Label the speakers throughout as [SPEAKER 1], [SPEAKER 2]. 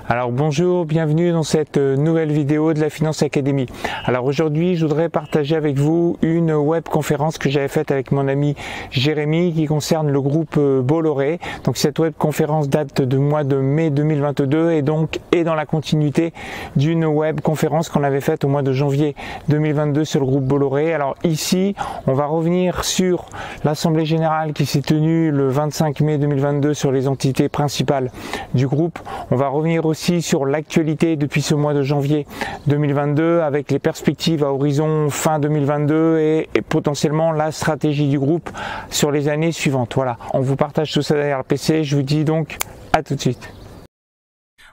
[SPEAKER 1] Alors bonjour, bienvenue dans cette nouvelle vidéo de la Finance Academy. Alors aujourd'hui, je voudrais partager avec vous une web conférence que j'avais faite avec mon ami Jérémy qui concerne le groupe Bolloré. Donc cette web conférence date du mois de mai 2022 et donc est dans la continuité d'une web conférence qu'on avait faite au mois de janvier 2022 sur le groupe Bolloré. Alors ici, on va revenir sur l'assemblée générale qui s'est tenue le 25 mai 2022 sur les entités principales du groupe. On va revenir aussi sur l'actualité depuis ce mois de janvier 2022 avec les perspectives à horizon fin 2022 et potentiellement la stratégie du groupe sur les années suivantes. Voilà, on vous partage tout ça derrière le PC. Je vous dis donc à tout de suite.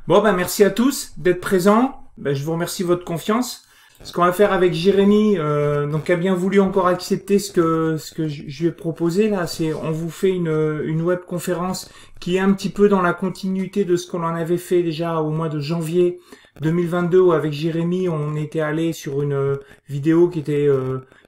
[SPEAKER 2] Bon, merci à tous d'être présents. Je vous remercie de votre confiance. Ce qu'on va faire avec Jérémy, donc a bien voulu encore accepter ce que je lui ai proposé là, c'est on vous fait une web conférence qui est un petit peu dans la continuité de ce qu'on en avait fait déjà au mois de janvier 2022 où avec Jérémy on était allé sur une vidéo qui était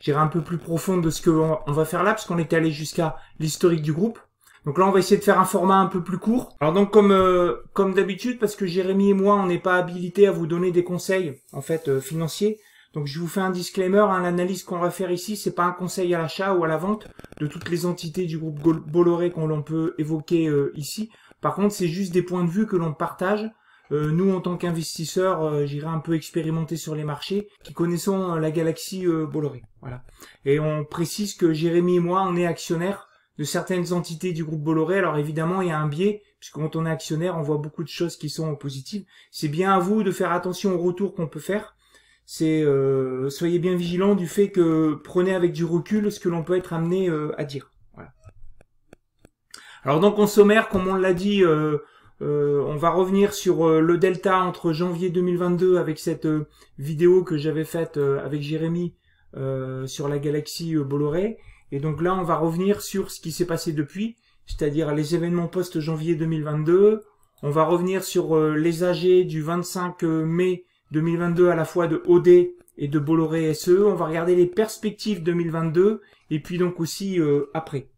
[SPEAKER 2] un peu plus profonde de ce que on va faire là parce qu'on était allé jusqu'à l'historique du groupe. Donc là, on va essayer de faire un format un peu plus court. Alors donc, comme d'habitude, parce que Jérémy et moi, on n'est pas habilités à vous donner des conseils, en fait, financiers. Donc je vous fais un disclaimer, hein, l'analyse qu'on va faire ici, c'est pas un conseil à l'achat ou à la vente de toutes les entités du groupe Bolloré qu'on peut évoquer ici. Par contre, c'est juste des points de vue que l'on partage. Nous, en tant qu'investisseurs, j'irai un peu expérimenter sur les marchés, qui connaissons la galaxie Bolloré. Voilà. Et on précise que Jérémy et moi, on est actionnaires de certaines entités du groupe Bolloré. Alors évidemment, il y a un biais, puisque quand on est actionnaire, on voit beaucoup de choses qui sont positives. C'est bien à vous de faire attention aux retours qu'on peut faire. Soyez bien vigilants du fait que prenez avec du recul ce que l'on peut être amené à dire. Voilà. Alors donc en sommaire, comme on l'a dit, on va revenir sur le delta entre janvier 2022 avec cette vidéo que j'avais faite avec Jérémy sur la galaxie Bolloré. Et donc là, on va revenir sur ce qui s'est passé depuis, c'est-à-dire les événements post-janvier 2022. On va revenir sur les AG du 25 mai 2022 à la fois de OD et de Bolloré SE. On va regarder les perspectives 2022 et puis donc aussi après.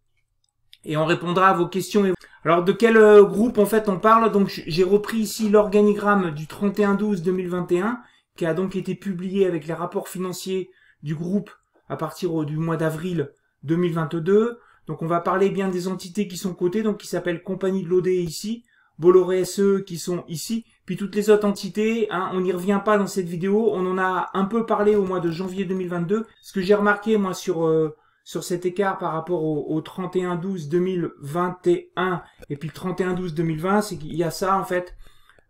[SPEAKER 2] Et on répondra à vos questions. Alors de quel groupe en fait on parle? Donc j'ai repris ici l'organigramme du 31/12/2021 qui a donc été publié avec les rapports financiers du groupe à partir du mois d'avril 2022. Donc on va parler bien des entités qui sont cotées, donc qui s'appellent Compagnie de l'OD ici, Bolloré SE qui sont ici, puis toutes les autres entités, hein, on n'y revient pas dans cette vidéo, on en a un peu parlé au mois de janvier 2022. Ce que j'ai remarqué moi sur cet écart par rapport au 31/12/2021 et puis le 31/12/2020, c'est qu'il y a ça en fait,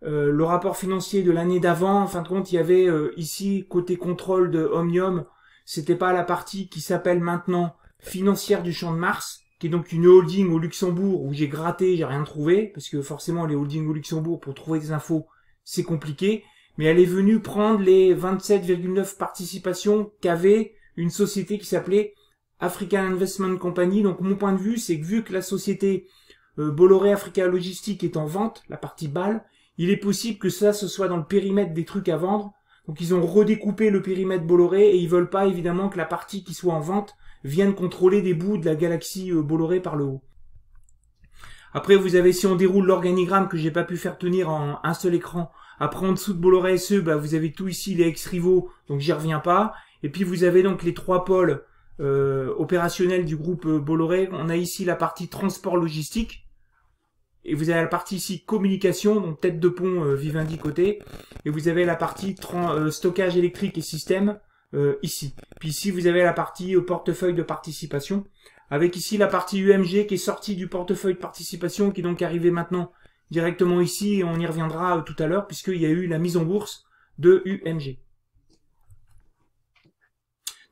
[SPEAKER 2] le rapport financier de l'année d'avant, en fin de compte il y avait ici côté contrôle de Omnium, c'était pas la partie qui s'appelle maintenant Financière du Champ de Mars, qui est donc une holding au Luxembourg où j'ai gratté, j'ai rien trouvé, parce que forcément les holdings au Luxembourg pour trouver des infos c'est compliqué, mais elle est venue prendre les 27,9 participations qu'avait une société qui s'appelait African Investment Company. Donc mon point de vue c'est que vu que la société Bolloré Africa Logistique est en vente, la partie BAL, il est possible que ça ce soit dans le périmètre des trucs à vendre. Donc ils ont redécoupé le périmètre Bolloré et ils veulent pas évidemment que la partie qui soit en vente vienne contrôler des bouts de la galaxie Bolloré par le haut. Après vous avez, si on déroule l'organigramme que j'ai pas pu faire tenir en un seul écran, après en dessous de Bolloré SE, vous avez tout ici les ex-rivaux, donc j'y reviens pas. Et puis vous avez donc les trois pôles opérationnels du groupe Bolloré. On a ici la partie transport logistique. Et vous avez la partie ici communication, donc tête de pont Vivendi côté. Et vous avez la partie stockage électrique et système ici. Puis ici vous avez la partie portefeuille de participation. Avec ici la partie UMG qui est sortie du portefeuille de participation, qui est donc arrivée maintenant directement ici. Et on y reviendra tout à l'heure puisqu'il y a eu la mise en bourse de UMG.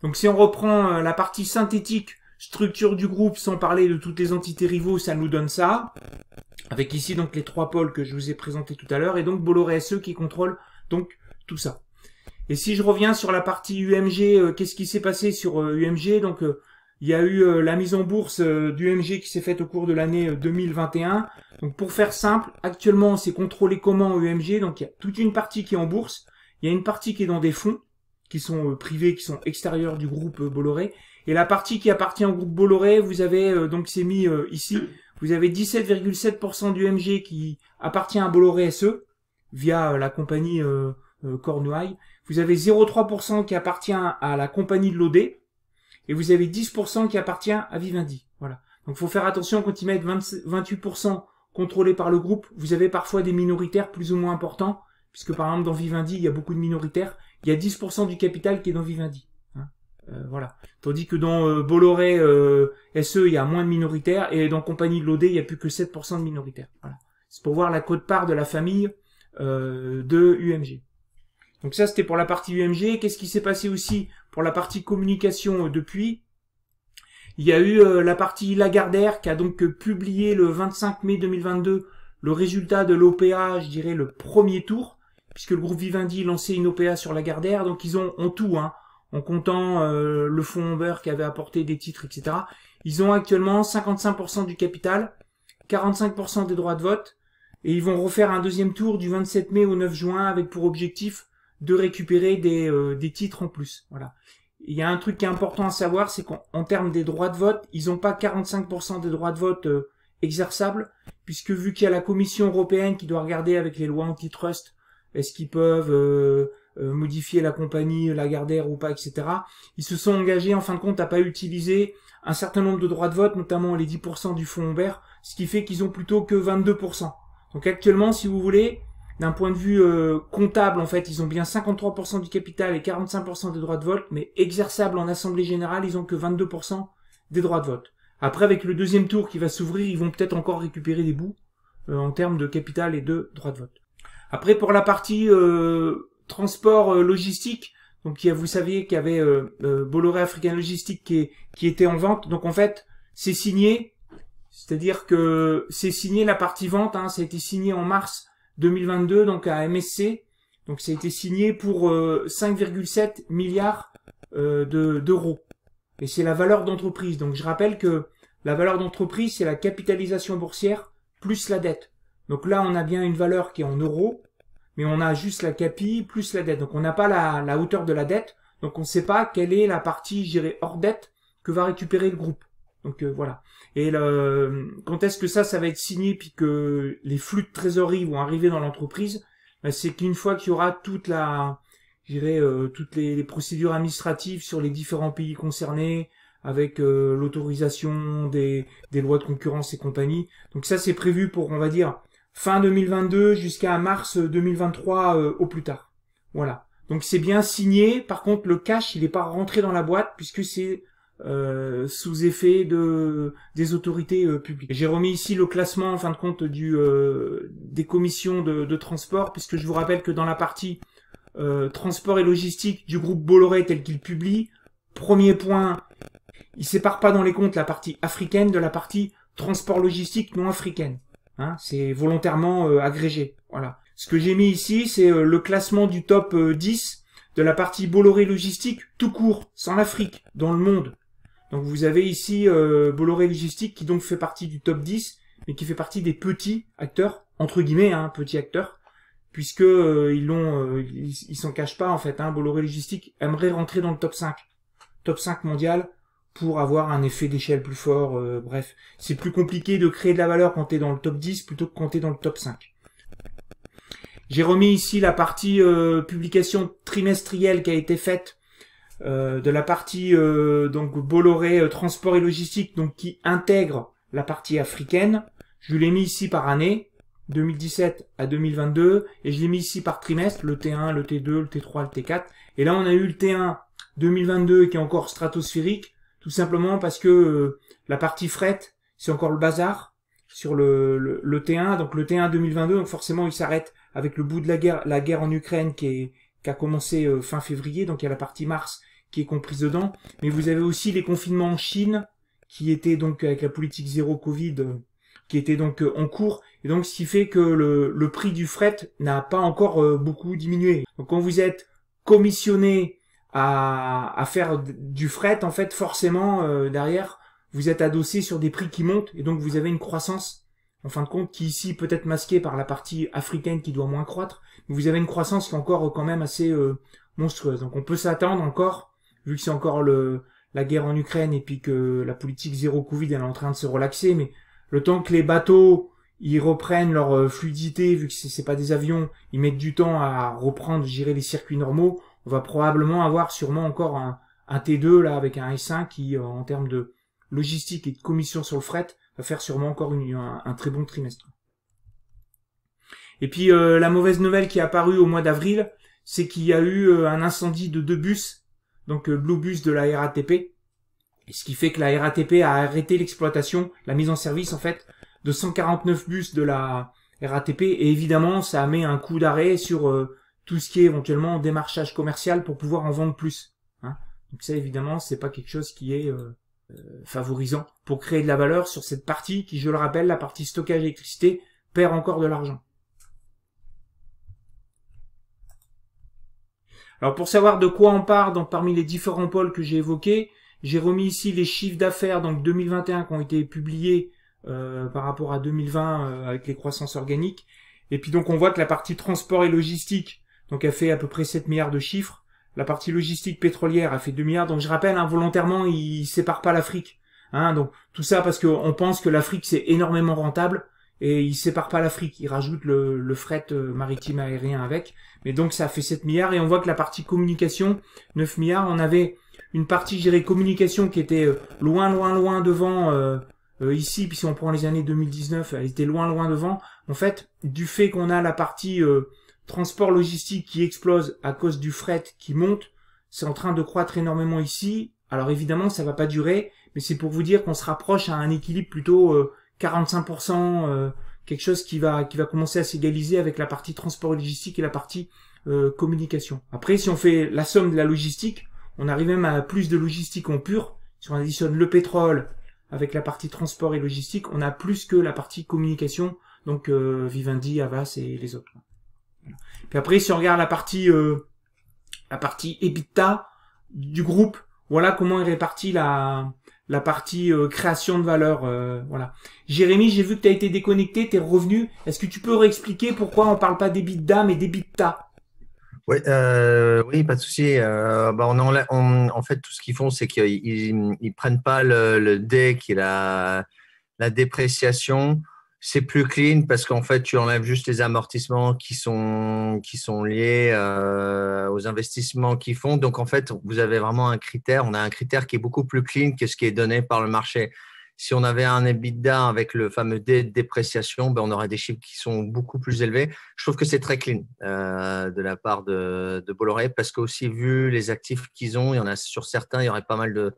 [SPEAKER 2] Donc si on reprend la partie synthétique, structure du groupe sans parler de toutes les entités rivaux, ça nous donne ça. Avec ici donc les trois pôles que je vous ai présentés tout à l'heure et donc Bolloré SE qui contrôle donc tout ça. Et si je reviens sur la partie UMG, qu'est-ce qui s'est passé sur UMG? Donc il y a eu la mise en bourse d'UMG qui s'est faite au cours de l'année 2021. Donc pour faire simple, actuellement c'est contrôlé comment UMG? Donc il y a toute une partie qui est en bourse, il y a une partie qui est dans des fonds qui sont privés, qui sont extérieurs du groupe Bolloré. Et la partie qui appartient au groupe Bolloré, vous avez donc c'est mis ici. Vous avez 17,7% du MG qui appartient à Bolloré SE, via la compagnie Cornouailles. Vous avez 0,3% qui appartient à la compagnie de l'OD, et vous avez 10% qui appartient à Vivendi. Voilà. Donc, faut faire attention quand ils mettent 28% contrôlés par le groupe. Vous avez parfois des minoritaires plus ou moins importants, puisque par exemple dans Vivendi, il y a beaucoup de minoritaires. Il y a 10% du capital qui est dans Vivendi. Hein. Voilà. Tandis que dans Bolloré SE, il y a moins de minoritaires, et dans compagnie de l'OD, il y a plus que 7% de minoritaires. Voilà. C'est pour voir la quote-part de la famille de UMG. Donc ça, c'était pour la partie UMG. Qu'est-ce qui s'est passé aussi pour la partie communication depuis? Il y a eu la partie Lagardère qui a donc publié le 25 mai 2022 le résultat de l'OPA, je dirais le premier tour, puisque le groupe Vivendi lançait une OPA sur Lagardère. Donc ils ont en tout, hein, en comptant le fonds Humber qui avait apporté des titres, etc. Ils ont actuellement 55% du capital, 45% des droits de vote, et ils vont refaire un deuxième tour du 27 mai au 9 juin avec pour objectif de récupérer des titres en plus. Voilà. Il y a un truc qui est important à savoir, c'est qu'en termes des droits de vote, ils n'ont pas 45% des droits de vote exerçables, puisque vu qu'il y a la Commission européenne qui doit regarder avec les lois antitrust, est-ce qu'ils peuvent modifier la compagnie Lagardère ou pas, etc. Ils se sont engagés en fin de compte à pas utiliser un certain nombre de droits de vote, notamment les 10% du fonds Humber, ce qui fait qu'ils ont plutôt que 22%. Donc actuellement, si vous voulez, d'un point de vue comptable, en fait, ils ont bien 53% du capital et 45% des droits de vote, mais exerçables en assemblée générale, ils ont que 22% des droits de vote. Après, avec le deuxième tour qui va s'ouvrir, ils vont peut-être encore récupérer des bouts en termes de capital et de droits de vote. Après, pour la partie transport logistique, donc vous saviez qu'il y avait Bolloré African Logistics qui était en vente. Donc en fait, c'est signé, c'est-à-dire que c'est signé la partie vente, hein, ça a été signé en mars 2022, donc à MSC. Donc ça a été signé pour 5,7 milliards d'euros. Et c'est la valeur d'entreprise. Donc je rappelle que la valeur d'entreprise, c'est la capitalisation boursière plus la dette. Donc là, on a bien une valeur qui est en euros, mais on a juste la capi plus la dette. Donc on n'a pas la hauteur de la dette. Donc on ne sait pas quelle est la partie, je dirais, hors dette que va récupérer le groupe. Donc voilà. Et quand est-ce que ça va être signé puis que les flux de trésorerie vont arriver dans l'entreprise, c'est qu'une fois qu'il y aura toute toutes les procédures administratives sur les différents pays concernés, avec l'autorisation des lois de concurrence et compagnie. Donc ça, c'est prévu pour, on va dire, fin 2022 jusqu'à mars 2023 au plus tard. Voilà. Donc c'est bien signé. Par contre, le cash, il n'est pas rentré dans la boîte puisque c'est sous effet des autorités publiques. J'ai remis ici le classement en fin de compte des commissions de transport, puisque je vous rappelle que dans la partie transport et logistique du groupe Bolloré tel qu'il publie, premier point, il sépare pas dans les comptes la partie africaine de la partie transport logistique non africaine. Hein, c'est volontairement agrégé. Voilà. Ce que j'ai mis ici, c'est le classement du top 10 de la partie Bolloré logistique tout court, sans l'Afrique, dans le monde. Donc vous avez ici Bolloré Logistique qui donc fait partie du top 10, mais qui fait partie des petits acteurs, entre guillemets, hein, petits acteurs, puisque ils s'en cachent pas en fait. Hein, Bolloré Logistique aimerait rentrer dans le top 5 mondial, pour avoir un effet d'échelle plus fort. Bref, c'est plus compliqué de créer de la valeur quand tu es dans le top 10 plutôt que quand tu es dans le top 5. J'ai remis ici la partie publication trimestrielle qui a été faite de la partie donc Bolloré transport et logistique, donc qui intègre la partie africaine. Je l'ai mis ici par année, 2017 à 2022, et je l'ai mis ici par trimestre, le T1, le T2, le T3, le T4. Et là, on a eu le T1 2022 qui est encore stratosphérique, tout simplement parce que la partie fret, c'est encore le bazar sur le T1. Donc le T1 2022, donc forcément, il s'arrête avec le bout de la guerre en Ukraine qui a commencé fin février, donc il y a la partie mars qui est comprise dedans. Mais vous avez aussi les confinements en Chine, qui étaient donc avec la politique zéro Covid, qui était donc en cours. Et donc ce qui fait que le prix du fret n'a pas encore beaucoup diminué. Donc quand vous êtes commissionné à faire du fret, en fait, forcément, derrière, vous êtes adossé sur des prix qui montent, et donc vous avez une croissance, en fin de compte, qui ici peut être masquée par la partie africaine qui doit moins croître, mais vous avez une croissance qui est encore quand même assez monstrueuse. Donc on peut s'attendre encore, vu que c'est encore la guerre en Ukraine, et puis que la politique zéro Covid elle est en train de se relaxer, mais le temps que les bateaux ils reprennent leur fluidité, vu que c'est pas des avions, ils mettent du temps à reprendre, gérer les circuits normaux. On va probablement avoir sûrement encore un T2 là avec un S1 qui, en termes de logistique et de commission sur le fret, va faire sûrement encore un très bon trimestre. Et puis la mauvaise nouvelle qui est apparue au mois d'avril, c'est qu'il y a eu un incendie de 2 bus, donc Blue Bus de la RATP, et ce qui fait que la RATP a arrêté l'exploitation, la mise en service en fait, de 149 bus de la RATP, et évidemment ça met un coup d'arrêt sur tout ce qui est éventuellement démarchage commercial pour pouvoir en vendre plus. Hein. Donc ça évidemment c'est pas quelque chose qui est favorisant pour créer de la valeur sur cette partie qui, je le rappelle, la partie stockage d'électricité, perd encore de l'argent. Alors pour savoir de quoi on part, donc parmi les différents pôles que j'ai évoqués, j'ai remis ici les chiffres d'affaires donc 2021 qui ont été publiés par rapport à 2020 avec les croissances organiques. Et puis donc on voit que la partie transport et logistique donc a fait à peu près 7 milliards de chiffres. La partie logistique pétrolière a fait 2 milliards. Donc je rappelle, hein, volontairement, ils séparent pas l'Afrique. Hein, donc tout ça parce qu'on pense que l'Afrique c'est énormément rentable et ils séparent pas l'Afrique. Ils rajoutent le fret maritime aérien avec. Mais donc ça fait 7 milliards et on voit que la partie communication, 9 milliards. On avait une partie gérée communication qui était loin devant ici. Puis si on prend les années 2019, elle était loin devant. En fait, du fait qu'on a la partie transport logistique qui explose à cause du fret qui monte, c'est en train de croître énormément ici. Alors évidemment, ça va pas durer, mais c'est pour vous dire qu'on se rapproche à un équilibre plutôt 45%, quelque chose qui va commencer à s'égaliser avec la partie transport logistique et la partie communication. Après, si on fait la somme de la logistique, on arrive même à plus de logistique en pur. Si on additionne le pétrole avec la partie transport et logistique, on a plus que la partie communication, donc Vivendi, Havas et les autres. Puis après, si on regarde la partie EBITDA du groupe, voilà comment est répartie la partie création de valeur. Voilà. Jérémy, j'ai vu que tu as été déconnecté, t'es revenu. Est-ce que tu peux réexpliquer pourquoi on parle pas d'EBITDA mais d'EBITDA?
[SPEAKER 3] Oui, pas de souci. En fait, tout ce qu'ils font, c'est qu'ils prennent pas le D qui est la dépréciation. C'est plus clean parce qu'en fait, tu enlèves juste les amortissements qui sont liés aux investissements qu'ils font. Donc, en fait, vous avez vraiment un critère. On a un critère qui est beaucoup plus clean que ce qui est donné par le marché. Si on avait un EBITDA avec le fameux D de dépréciation, on aurait des chiffres qui sont beaucoup plus élevés. Je trouve que c'est très clean de la part de Bolloré parce qu'aussi, vu les actifs qu'ils ont, il y en a sur certains, il y aurait pas mal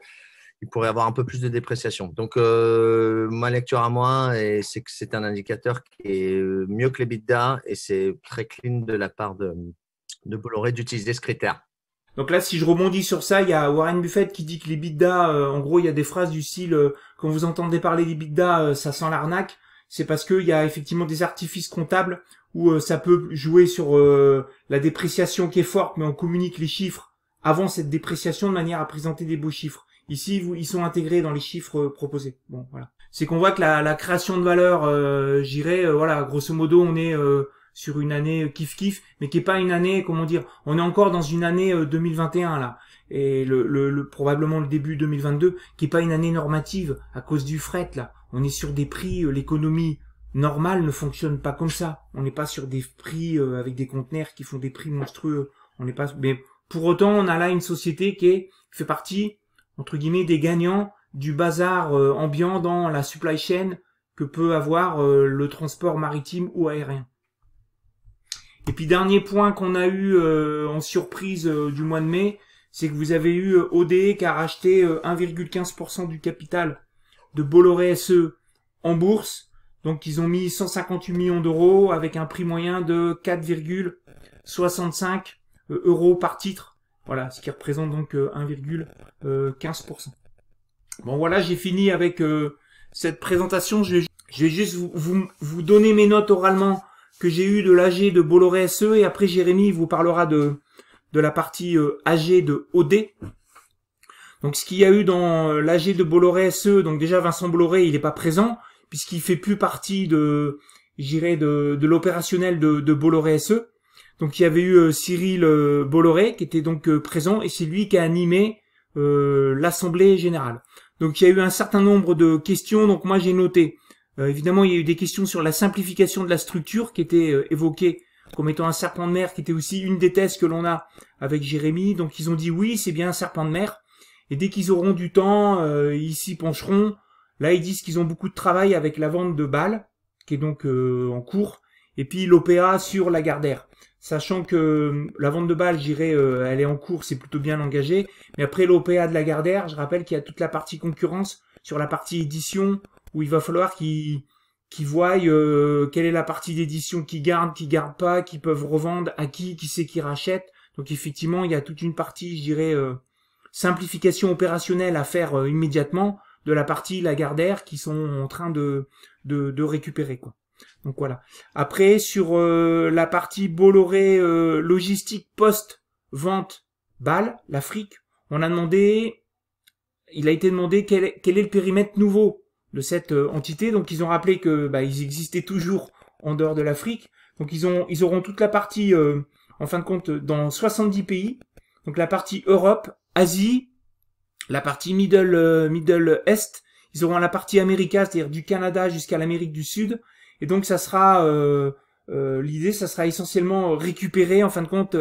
[SPEAKER 3] il pourrait avoir un peu plus de dépréciation. Donc, ma lecture à moi, c'est que c'est un indicateur qui est mieux que l'EBITDA et c'est très clean de la part de Bolloré d'utiliser ce critère.
[SPEAKER 2] Donc là, si je rebondis sur ça, il y a Warren Buffett qui dit que l'EBITDA, en gros, il y a des phrases du style quand vous entendez parler d'EBITDA, ça sent l'arnaque. C'est parce qu'il y a effectivement des artifices comptables où ça peut jouer sur la dépréciation qui est forte, mais on communique les chiffres avant cette dépréciation de manière à présenter des beaux chiffres. Ici, ils sont intégrés dans les chiffres proposés. Bon, voilà. C'est qu'on voit que la création de valeur, voilà, grosso modo, on est sur une année kiff-kiff, mais qui est pas une année, comment dire, on est encore dans une année 2021 là, et probablement le début 2022, qui est pas une année normative à cause du fret là. On est sur des prix, l'économie normale ne fonctionne pas comme ça. On n'est pas sur des prix avec des conteneurs qui font des prix monstrueux. On n'est pas, mais pour autant, on a là une société qui fait partie entre guillemets des gagnants du bazar ambiant dans la supply chain que peut avoir le transport maritime ou aérien. Et puis dernier point qu'on a eu en surprise du mois de mai, c'est que vous avez eu ODE qui a racheté 1,15% du capital de Bolloré SE en bourse. Donc ils ont mis 158 millions d'euros avec un prix moyen de 4,65 euros par titre. Voilà, ce qui représente donc 1,15%. Bon voilà, j'ai fini avec cette présentation. Je vais juste vous donner mes notes oralement que j'ai eues de l'AG de Bolloré SE et après Jérémy vous parlera de la partie AG de OD. Donc ce qu'il y a eu dans l'AG de Bolloré SE, donc déjà Vincent Bolloré il n'est pas présent puisqu'il fait plus partie de l'opérationnel de Bolloré SE. Donc il y avait eu Cyril Bolloré qui était donc présent et c'est lui qui a animé l'assemblée générale. Donc il y a eu un certain nombre de questions, donc moi j'ai noté Évidemment, il y a eu des questions sur la simplification de la structure qui étaient évoquées comme étant un serpent de mer, qui était aussi une des thèses que l'on a avec Jérémy. Donc ils ont dit oui, c'est bien un serpent de mer. Et dès qu'ils auront du temps, ils s'y pencheront. Là, ils disent qu'ils ont beaucoup de travail avec la vente de Bâle, qui est donc en cours, et puis l'OPA sur Lagardère. Sachant que la vente de Bâle, j'irai, elle est en cours, c'est plutôt bien engagé. Mais après l'OPA de Lagardère, je rappelle qu'il y a toute la partie concurrence sur la partie édition, où il va falloir qu'ils voient quelle est la partie d'édition qui garde pas, qui peuvent revendre, à qui c'est qui rachète. Donc effectivement, il y a toute une partie, je dirais, simplification opérationnelle à faire immédiatement de la partie Lagardère qui sont en train de récupérer, quoi. Donc voilà. Après, sur la partie Bolloré logistique post-vente Bâle, l'Afrique, il a été demandé quel est le périmètre nouveau de cette entité. Donc ils ont rappelé que ils existaient toujours en dehors de l'Afrique. Donc ils auront toute la partie en fin de compte dans 70 pays. Donc la partie Europe, Asie, la partie Middle Est, ils auront la partie America, c'est-à-dire du Canada jusqu'à l'Amérique du Sud. Et donc ça sera l'idée, ça sera essentiellement récupérer en fin de compte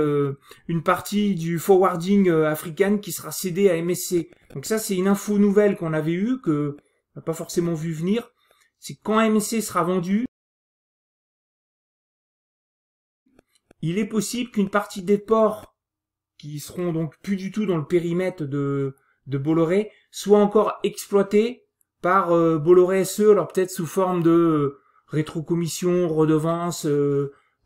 [SPEAKER 2] une partie du forwarding africain qui sera cédé à MSC. Donc ça c'est une info nouvelle qu'on avait eue, que on n'a pas forcément vu venir. C'est quand MSC sera vendu, il est possible qu'une partie des ports qui seront donc plus du tout dans le périmètre de Bolloré soit encore exploités par Bolloré SE, alors peut-être sous forme de rétrocommission, redevance,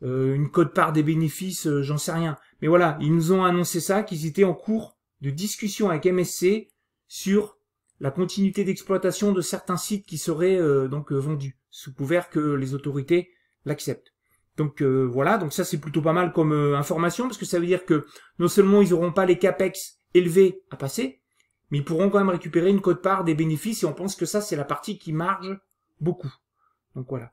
[SPEAKER 2] une quote-part des bénéfices, j'en sais rien. Mais voilà, ils nous ont annoncé ça, qu'ils étaient en cours de discussion avec MSC sur la continuité d'exploitation de certains sites qui seraient donc vendus, sous couvert que les autorités l'acceptent. Donc voilà, donc ça c'est plutôt pas mal comme information, parce que ça veut dire que non seulement ils n'auront pas les capex élevés à passer, mais ils pourront quand même récupérer une quote-part des bénéfices, et on pense que ça c'est la partie qui marge beaucoup. Donc voilà.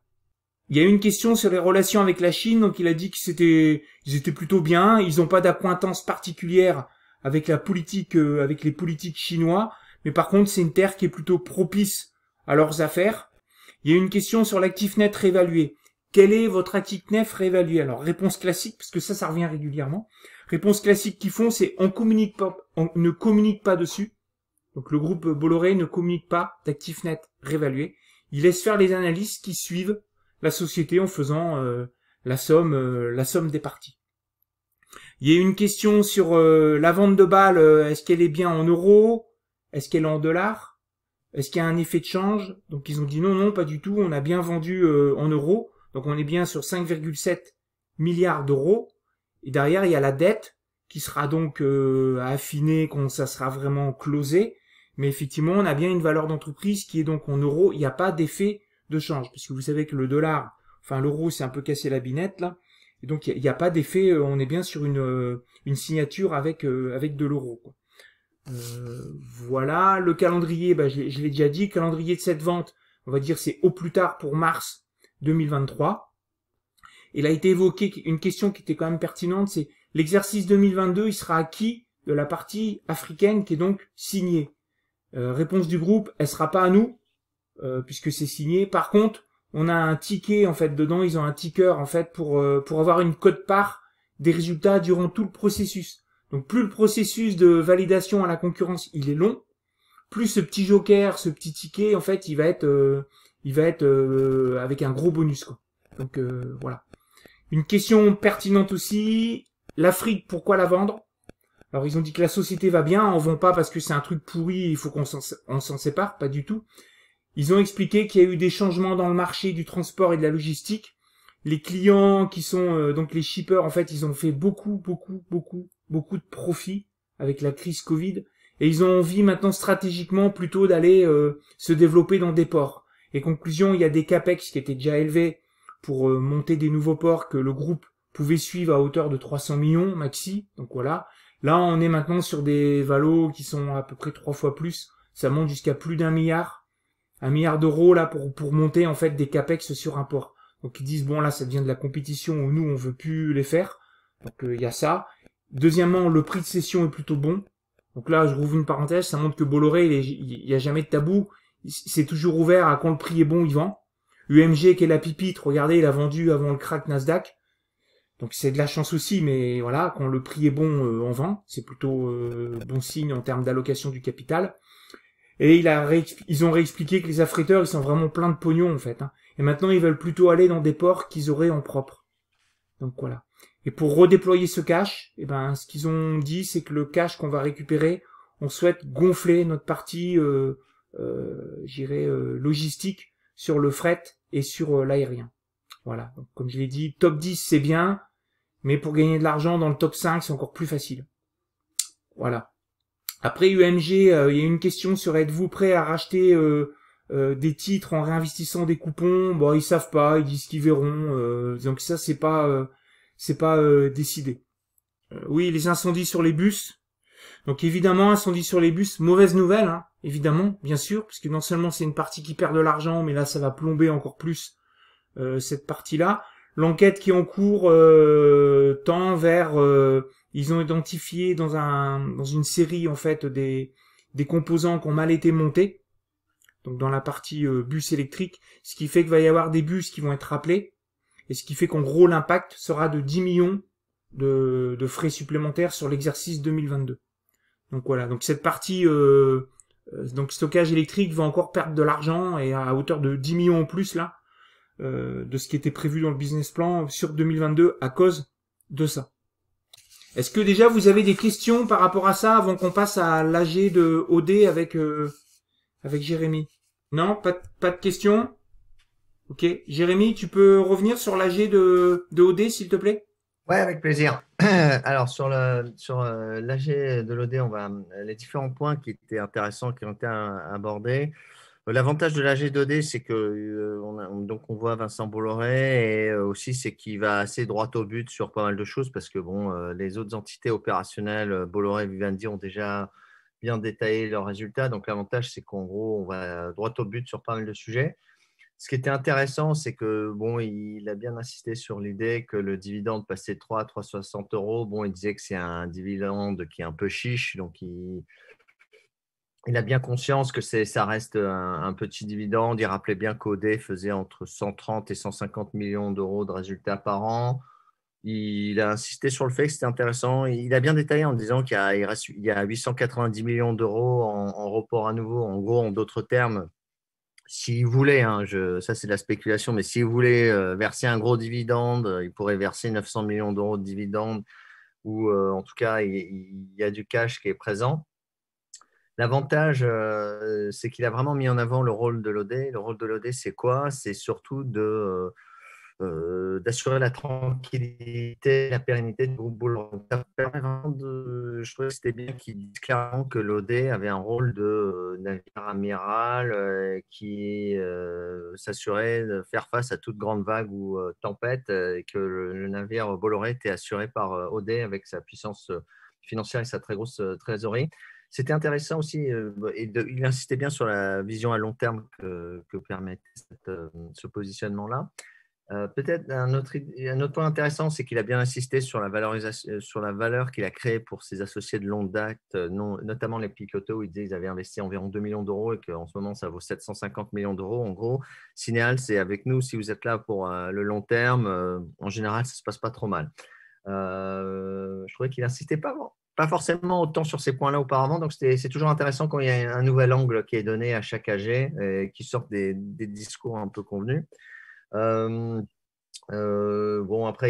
[SPEAKER 2] Il y a eu une question sur les relations avec la Chine, donc il a dit qu'ils étaient plutôt bien, ils n'ont pas d'acquaintance particulière avec la politique, avec les politiques chinois, mais par contre c'est une terre qui est plutôt propice à leurs affaires. Il y a eu une question sur l'actif net réévalué. Quel est votre actif net réévalué? Alors réponse classique, parce que ça revient régulièrement. Réponse classique qu'ils font, c'est on ne communique pas dessus. Donc le groupe Bolloré ne communique pas d'actif net réévalué. Il laisse faire les analystes qui suivent la société en faisant la somme des parties. Il y a eu une question sur la vente de Bâle, est-ce qu'elle est bien en euros? Est-ce qu'elle est en dollars? Est-ce qu'il y a un effet de change? Donc ils ont dit non, pas du tout, on a bien vendu en euros. Donc on est bien sur 5,7 milliards d'euros. Et derrière, il y a la dette qui sera donc à affiner quand ça sera vraiment closé. Mais effectivement, on a bien une valeur d'entreprise qui est donc en euros. Il n'y a pas d'effet de change. Parce que vous savez que le dollar, enfin l'euro, c'est un peu cassé la binette là. Et donc il n'y a pas d'effet, on est bien sur une signature avec de l'euro, quoi. Voilà, le calendrier, je l'ai déjà dit, le calendrier de cette vente, on va dire c'est au plus tard pour mars 2023. Il a été évoqué une question qui était quand même pertinente, c'est l'exercice 2022, il sera acquis de la partie africaine qui est donc signée. Réponse du groupe, elle sera pas à nous, puisque c'est signé. Par contre, on a un ticket en fait dedans, ils ont un ticker en fait pour avoir une quote-part des résultats durant tout le processus. Donc plus le processus de validation à la concurrence il est long, plus ce petit joker, ce petit ticket en fait il va être avec un gros bonus, quoi. Donc voilà. Une question pertinente aussi, l'Afrique, pourquoi la vendre? Alors ils ont dit que la société va bien, on vend pas parce que c'est un truc pourri, il faut qu'on s'en sépare, pas du tout. Ils ont expliqué qu'il y a eu des changements dans le marché du transport et de la logistique. Les clients qui sont donc les shippers, en fait, ils ont fait beaucoup de profits avec la crise Covid, et ils ont envie maintenant stratégiquement plutôt d'aller se développer dans des ports. Et conclusion, il y a des capex qui étaient déjà élevés pour monter des nouveaux ports que le groupe pouvait suivre à hauteur de 300 millions maxi. Donc voilà. Là, on est maintenant sur des valos qui sont à peu près 3 fois plus. Ça monte jusqu'à plus d'1 milliard. 1 milliard d'euros là pour monter en fait des capex sur un port. Donc ils disent bon là ça devient de la compétition où nous on veut plus les faire. Donc il y a ça. Deuxièmement, le prix de cession est plutôt bon. Donc là je rouvre une parenthèse, ça montre que Bolloré il y a jamais de tabou. C'est toujours ouvert à quand le prix est bon, il vend. UMG qui est la pipite, regardez, il a vendu avant le crack Nasdaq. Donc c'est de la chance aussi, mais voilà, quand le prix est bon, on vend. C'est plutôt bon signe en termes d'allocation du capital. Et ils ont réexpliqué que les affréteurs, ils sont vraiment pleins de pognon en fait. Hein. Et maintenant, ils veulent plutôt aller dans des ports qu'ils auraient en propre. Donc voilà. Et pour redéployer ce cash, eh ben, ce qu'ils ont dit, c'est que le cash qu'on va récupérer, on souhaite gonfler notre partie, logistique sur le fret et sur l'aérien. Voilà. Donc, comme je l'ai dit, top 10 c'est bien, mais pour gagner de l'argent dans le top 5, c'est encore plus facile. Voilà. Après UMG, il y a une question sur êtes-vous prêt à racheter des titres en réinvestissant des coupons? Bon, ils savent pas, ils disent qu'ils verront. Donc ça, c'est pas décidé. Oui, les incendies sur les bus. Donc évidemment, incendie sur les bus, mauvaise nouvelle, hein, évidemment, bien sûr, puisque non seulement c'est une partie qui perd de l'argent, mais là ça va plomber encore plus cette partie-là. L'enquête qui est en cours tend vers ils ont identifié dans une série en fait des composants qui ont mal été montés, donc dans la partie bus électrique, ce qui fait qu'il va y avoir des bus qui vont être rappelés, et ce qui fait qu'en gros l'impact sera de 10 millions de frais supplémentaires sur l'exercice 2022. Donc voilà, donc cette partie donc stockage électrique va encore perdre de l'argent et à hauteur de 10 millions en plus là de ce qui était prévu dans le business plan sur 2022 à cause de ça. Est-ce que déjà vous avez des questions par rapport à ça avant qu'on passe à l'AG de OD avec Jérémy? Non, pas de questions? Ok, Jérémy, tu peux revenir sur l'AG de OD s'il te plaît?
[SPEAKER 3] Ouais, avec plaisir. Alors, sur l'AG de l'OD, les différents points qui étaient intéressants, qui ont été abordés. L'avantage de l'AG 2D, c'est que on voit Vincent Bolloré et aussi c'est qu'il va assez droit au but sur pas mal de choses parce que les autres entités opérationnelles, Bolloré et Vivendi, ont déjà bien détaillé leurs résultats. Donc l'avantage, c'est qu'en gros, on va droit au but sur pas mal de sujets. Ce qui était intéressant, c'est que il a bien insisté sur l'idée que le dividende passait de 3 à 3,60 €. Il disait que c'est un dividende qui est un peu chiche, donc il a bien conscience que ça reste un petit dividende. Il rappelait bien qu'OD faisait entre 130 et 150 millions d'euros de résultats par an. Il a insisté sur le fait que c'était intéressant. Il a bien détaillé en disant qu'il y a 890 millions d'euros en report à nouveau. En gros, en d'autres termes, s'il voulait, ça c'est de la spéculation, mais s'il voulait verser un gros dividende, il pourrait verser 900 millions d'euros de dividendes ou en tout cas, il y a du cash qui est présent. L'avantage, c'est qu'il a vraiment mis en avant le rôle de l'OD. Le rôle de l'OD, c'est quoi? C'est surtout d'assurer la tranquillité, la pérennité du groupe Bolloré. Je trouvais que c'était bien qu'il dise clairement que l'OD avait un rôle de navire amiral qui s'assurait de faire face à toute grande vague ou tempête et que le navire Bolloré était assuré par OD avec sa puissance financière et sa très grosse trésorerie. C'était intéressant aussi, il insistait bien sur la vision à long terme que permettait ce positionnement-là. Peut-être un autre point intéressant, c'est qu'il a bien insisté sur la valorisation, sur la valeur qu'il a créée pour ses associés de longue date, notamment les Picoteaux, où il disait qu'ils avaient investi environ 2 millions d'euros et qu'en ce moment, ça vaut 750 millions d'euros. En gros, Cinéal, c'est avec nous, si vous êtes là pour le long terme, en général, ça ne se passe pas trop mal. Je trouvais qu'il n'insistait pas forcément autant sur ces points-là auparavant. Donc, c'est toujours intéressant quand il y a un nouvel angle qui est donné à chaque AG et qui sort des discours un peu convenus. Après,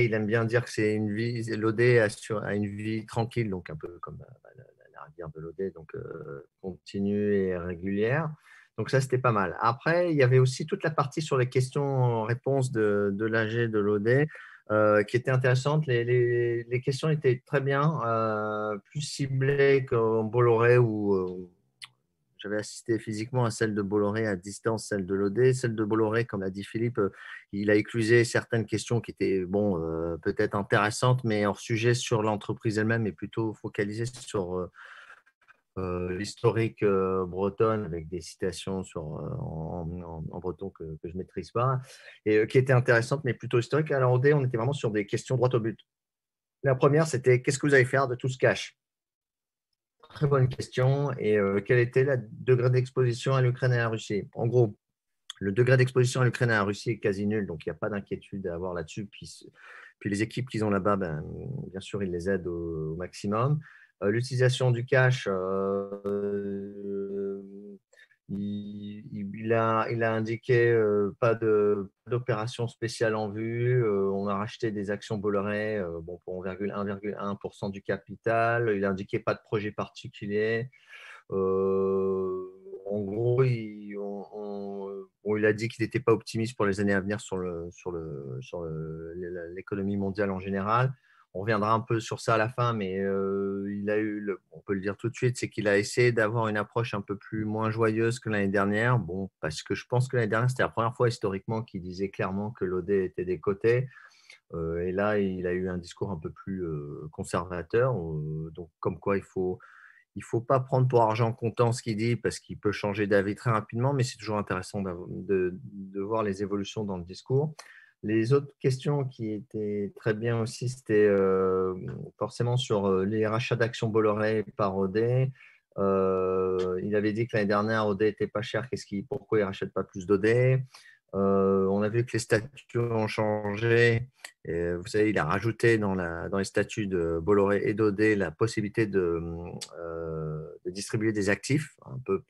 [SPEAKER 3] il aime bien dire que c'est une vie, l'OD a une vie tranquille, donc un peu comme la rivière de l'OD, donc continue et régulière. Donc ça, c'était pas mal. Après, il y avait aussi toute la partie sur les questions-réponses de l'AG de l'OD. Qui était intéressante. Les questions étaient très bien, plus ciblées qu'en Bolloré où j'avais assisté physiquement à celle de Bolloré, à distance celle de l'OD. Celle de Bolloré, comme l'a dit Philippe, il a éclusé certaines questions qui étaient peut-être intéressantes, mais hors sujet sur l'entreprise elle-même et plutôt focalisées sur l'historique bretonne avec des citations en breton que je ne maîtrise pas et qui étaient intéressantes mais plutôt historiques. Alors au dé, on était vraiment sur des questions droit au but. La première, c'était qu'est-ce que vous allez faire de tout ce cash? Très bonne question. Et quel était le degré d'exposition à l'Ukraine et à la Russie? En gros, Le degré d'exposition à l'Ukraine et à la Russie est quasi nul, donc il n'y a pas d'inquiétude à avoir là-dessus. Puis les équipes qu'ils ont là-bas, bien sûr, ils les aident au maximum. L'utilisation du cash, il a indiqué pas d'opération spéciale en vue. On a racheté des actions Bolloré pour 1,1% du capital. Il a indiqué pas de projet particulier. En gros, il a dit qu'il n'était pas optimiste pour les années à venir sur l'économie mondiale en général. On reviendra un peu sur ça à la fin, mais on peut le dire tout de suite, c'est qu'il a essayé d'avoir une approche un peu moins joyeuse que l'année dernière. Bon, parce que je pense que l'année dernière, c'était la première fois historiquement qu'il disait clairement que l'OD était décoté. Et là, il a eu un discours un peu plus conservateur. Donc, comme quoi, il faut pas prendre pour argent comptant ce qu'il dit parce qu'il peut changer d'avis très rapidement, mais c'est toujours intéressant de voir les évolutions dans le discours. Les autres questions qui étaient très bien aussi, c'était forcément sur les rachats d'actions Bolloré par OD. Il avait dit que l'année dernière, OD n'était pas cher. Pourquoi il ne rachète pas plus d'OD? On a vu que les statuts ont changé. Et, vous savez, il a rajouté dans les statuts de Bolloré et d'OD la possibilité de distribuer des actifs, un peu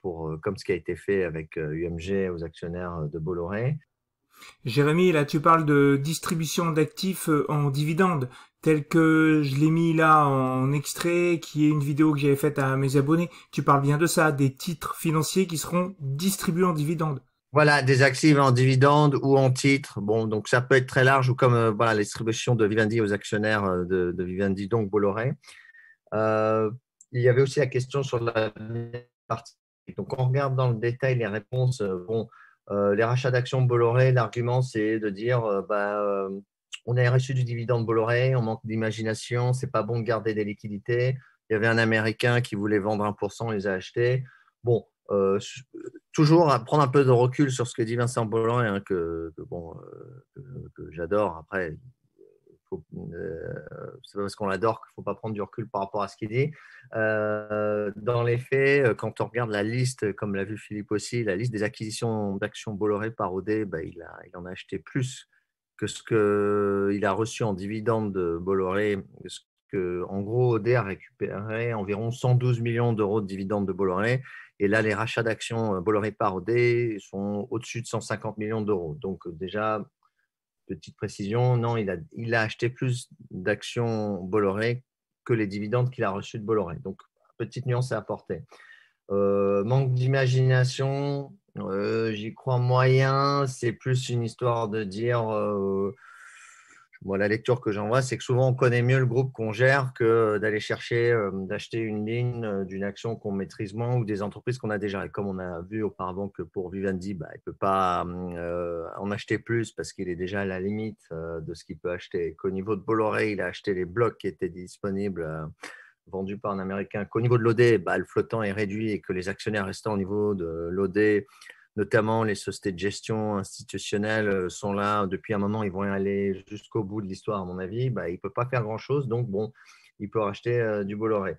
[SPEAKER 3] comme ce qui a été fait avec UMG aux actionnaires de Bolloré.
[SPEAKER 2] Jérémy, là, tu parles de distribution d'actifs en dividendes, tel que je l'ai mis là en extrait, qui est une vidéo que j'avais faite à mes abonnés. Tu parles bien de ça, des titres financiers qui seront distribués en dividendes.
[SPEAKER 3] Voilà, des actifs en dividendes ou en titres. Bon, donc ça peut être très large, ou comme la distribution de Vivendi aux actionnaires de Vivendi, donc Bolloré. Il y avait aussi la question sur la partie. Donc, on regarde dans le détail les réponses. Les rachats d'actions Bolloré, l'argument, c'est de dire on a reçu du dividende Bolloré, on manque d'imagination, c'est pas bon de garder des liquidités. Il y avait un Américain qui voulait vendre 1%, il les a achetés. Bon, toujours à prendre un peu de recul sur ce que dit Vincent Bolloré, hein, que j'adore. Après, c'est pas parce qu'on l'adore qu'il ne faut pas prendre du recul par rapport à ce qu'il dit. Dans les faits, quand on regarde la liste, comme l'a vu Philippe aussi, la liste des acquisitions d'actions Bolloré par OD, il en a acheté plus que ce qu'il a reçu en dividende de Bolloré. En gros, OD a récupéré environ 112 millions d'euros de dividendes de Bolloré. Et là, les rachats d'actions Bolloré par OD sont au-dessus de 150 millions d'euros. Donc déjà, petite précision, non, il a acheté plus d'actions Bolloré que les dividendes qu'il a reçus de Bolloré. Donc, petite nuance à apporter. Manque d'imagination, j'y crois moyen. C'est plus une histoire de dire… Moi, la lecture que j'en vois, c'est que souvent on connaît mieux le groupe qu'on gère que d'aller chercher, d'acheter une ligne d'une action qu'on maîtrise moins ou des entreprises qu'on a déjà. Et comme on a vu auparavant que pour Vivendi, il ne peut pas en acheter plus parce qu'il est déjà à la limite de ce qu'il peut acheter. Qu'au niveau de Bolloré, il a acheté les blocs qui étaient disponibles, vendus par un Américain. Qu'au niveau de l'OD, le flottant est réduit et que les actionnaires restants au niveau de l'OD, notamment les sociétés de gestion institutionnelles, sont là depuis un moment. Ils vont aller jusqu'au bout de l'histoire, à mon avis. Il ne peut pas faire grand-chose. Donc, bon, il peut racheter du Bolloré.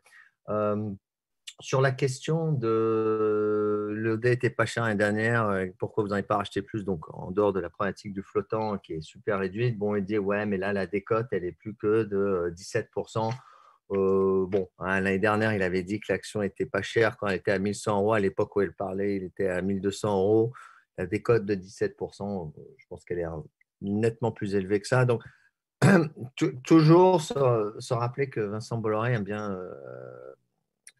[SPEAKER 3] Sur la question de l'OD n'était pas cher l'année dernière, pourquoi vous n'en avez pas racheté plus? Donc, en dehors de la problématique du flottant qui est super réduite, il dit ouais, mais là, la décote, elle est plus que de 17%. L'année dernière, il avait dit que l'action n'était pas chère quand elle était à 1100 euros. À l'époque où elle parlait, il était à 1200 euros. La décote de 17%, je pense qu'elle est nettement plus élevée que ça. Donc, toujours se rappeler que Vincent Bolloré aime bien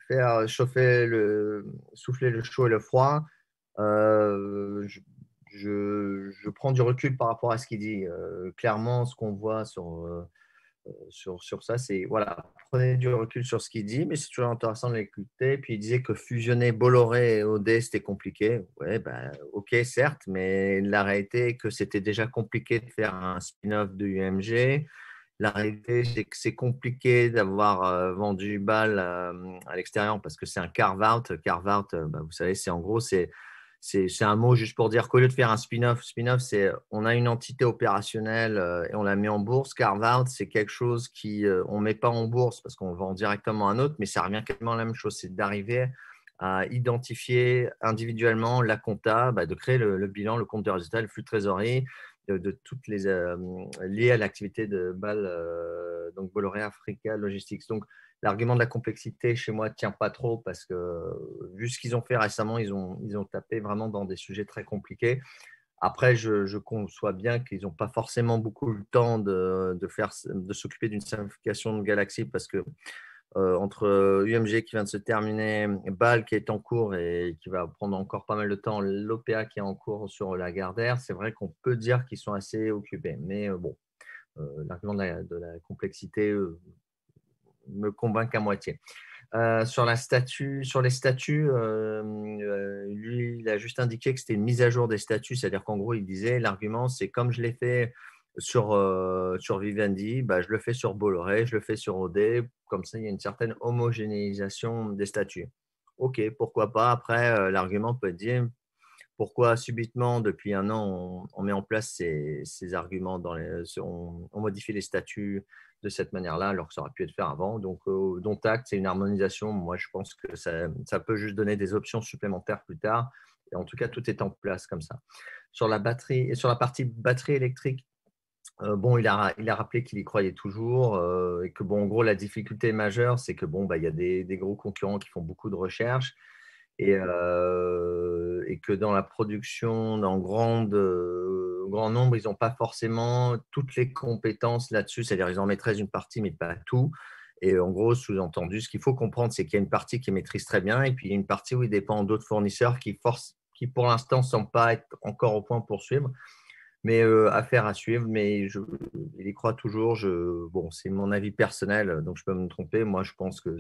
[SPEAKER 3] faire souffler le chaud et le froid. Je prends du recul par rapport à ce qu'il dit. Clairement, ce qu'on voit sur ça, c'est prenez du recul sur ce qu'il dit, mais c'est toujours intéressant de l'écouter. Puis il disait que fusionner Bolloré et OD, c'était compliqué. Ouais, ok, certes, mais la réalité est que c'était déjà compliqué de faire un spin-off de UMG. La réalité, c'est que c'est compliqué d'avoir vendu BAL à l'extérieur parce que c'est un carve-out. Carve-out, vous savez, c'est en gros, c'est un mot juste pour dire qu'au lieu de faire un spin-off, c'est on a une entité opérationnelle et on la met en bourse. Carve-out, c'est quelque chose on ne met pas en bourse parce qu'on vend directement à un autre, mais ça revient quasiment à la même chose. C'est d'arriver à identifier individuellement la compta, de créer le bilan, le compte de résultat, le flux de trésorerie de toutes les liées à l'activité de BAL, donc Bolloré Africa Logistics. Donc, l'argument de la complexité chez moi ne tient pas trop parce que, vu ce qu'ils ont fait récemment, ils ont tapé vraiment dans des sujets très compliqués. Après, je conçois bien qu'ils n'ont pas forcément beaucoup le temps de s'occuper d'une simplification de Galaxy parce que entre UMG qui vient de se terminer, BAL qui est en cours et qui va prendre encore pas mal de temps, l'OPA qui est en cours sur la Gardère, c'est vrai qu'on peut dire qu'ils sont assez occupés. Mais bon, l'argument de la complexité me convainc qu'à moitié. Sur les statuts, lui, il a juste indiqué que c'était une mise à jour des statuts, c'est-à-dire qu'en gros, il disait, l'argument, c'est comme je l'ai fait sur Vivendi, je le fais sur Bolloré, je le fais sur OD, comme ça, il y a une certaine homogénéisation des statuts. Ok, pourquoi pas. Après, l'argument peut être dit, pourquoi subitement, depuis un an, on met en place ces arguments, on modifie les statuts de cette manière-là, alors que ça aurait pu être fait avant. Donc, dont acte, c'est une harmonisation. Moi, je pense que ça peut juste donner des options supplémentaires plus tard. Et en tout cas, tout est en place comme ça. Sur la batterie et sur la partie batterie électrique, il a rappelé qu'il y croyait toujours et que, en gros, la difficulté majeure, c'est que, il y a des gros concurrents qui font beaucoup de recherches et que dans la production, dans grand nombre, ils n'ont pas forcément toutes les compétences là-dessus. C'est-à-dire ils en maîtrisent une partie, mais pas tout. Et en gros, sous-entendu, ce qu'il faut comprendre, c'est qu'il y a une partie qu'ils maîtrisent très bien et puis il y a une partie où ils dépendent d'autres fournisseurs qui, pour l'instant, ne semblent pas être encore au point pour suivre. Mais affaire à suivre, mais il y croit toujours. C'est mon avis personnel, donc je peux me tromper. Moi, je pense que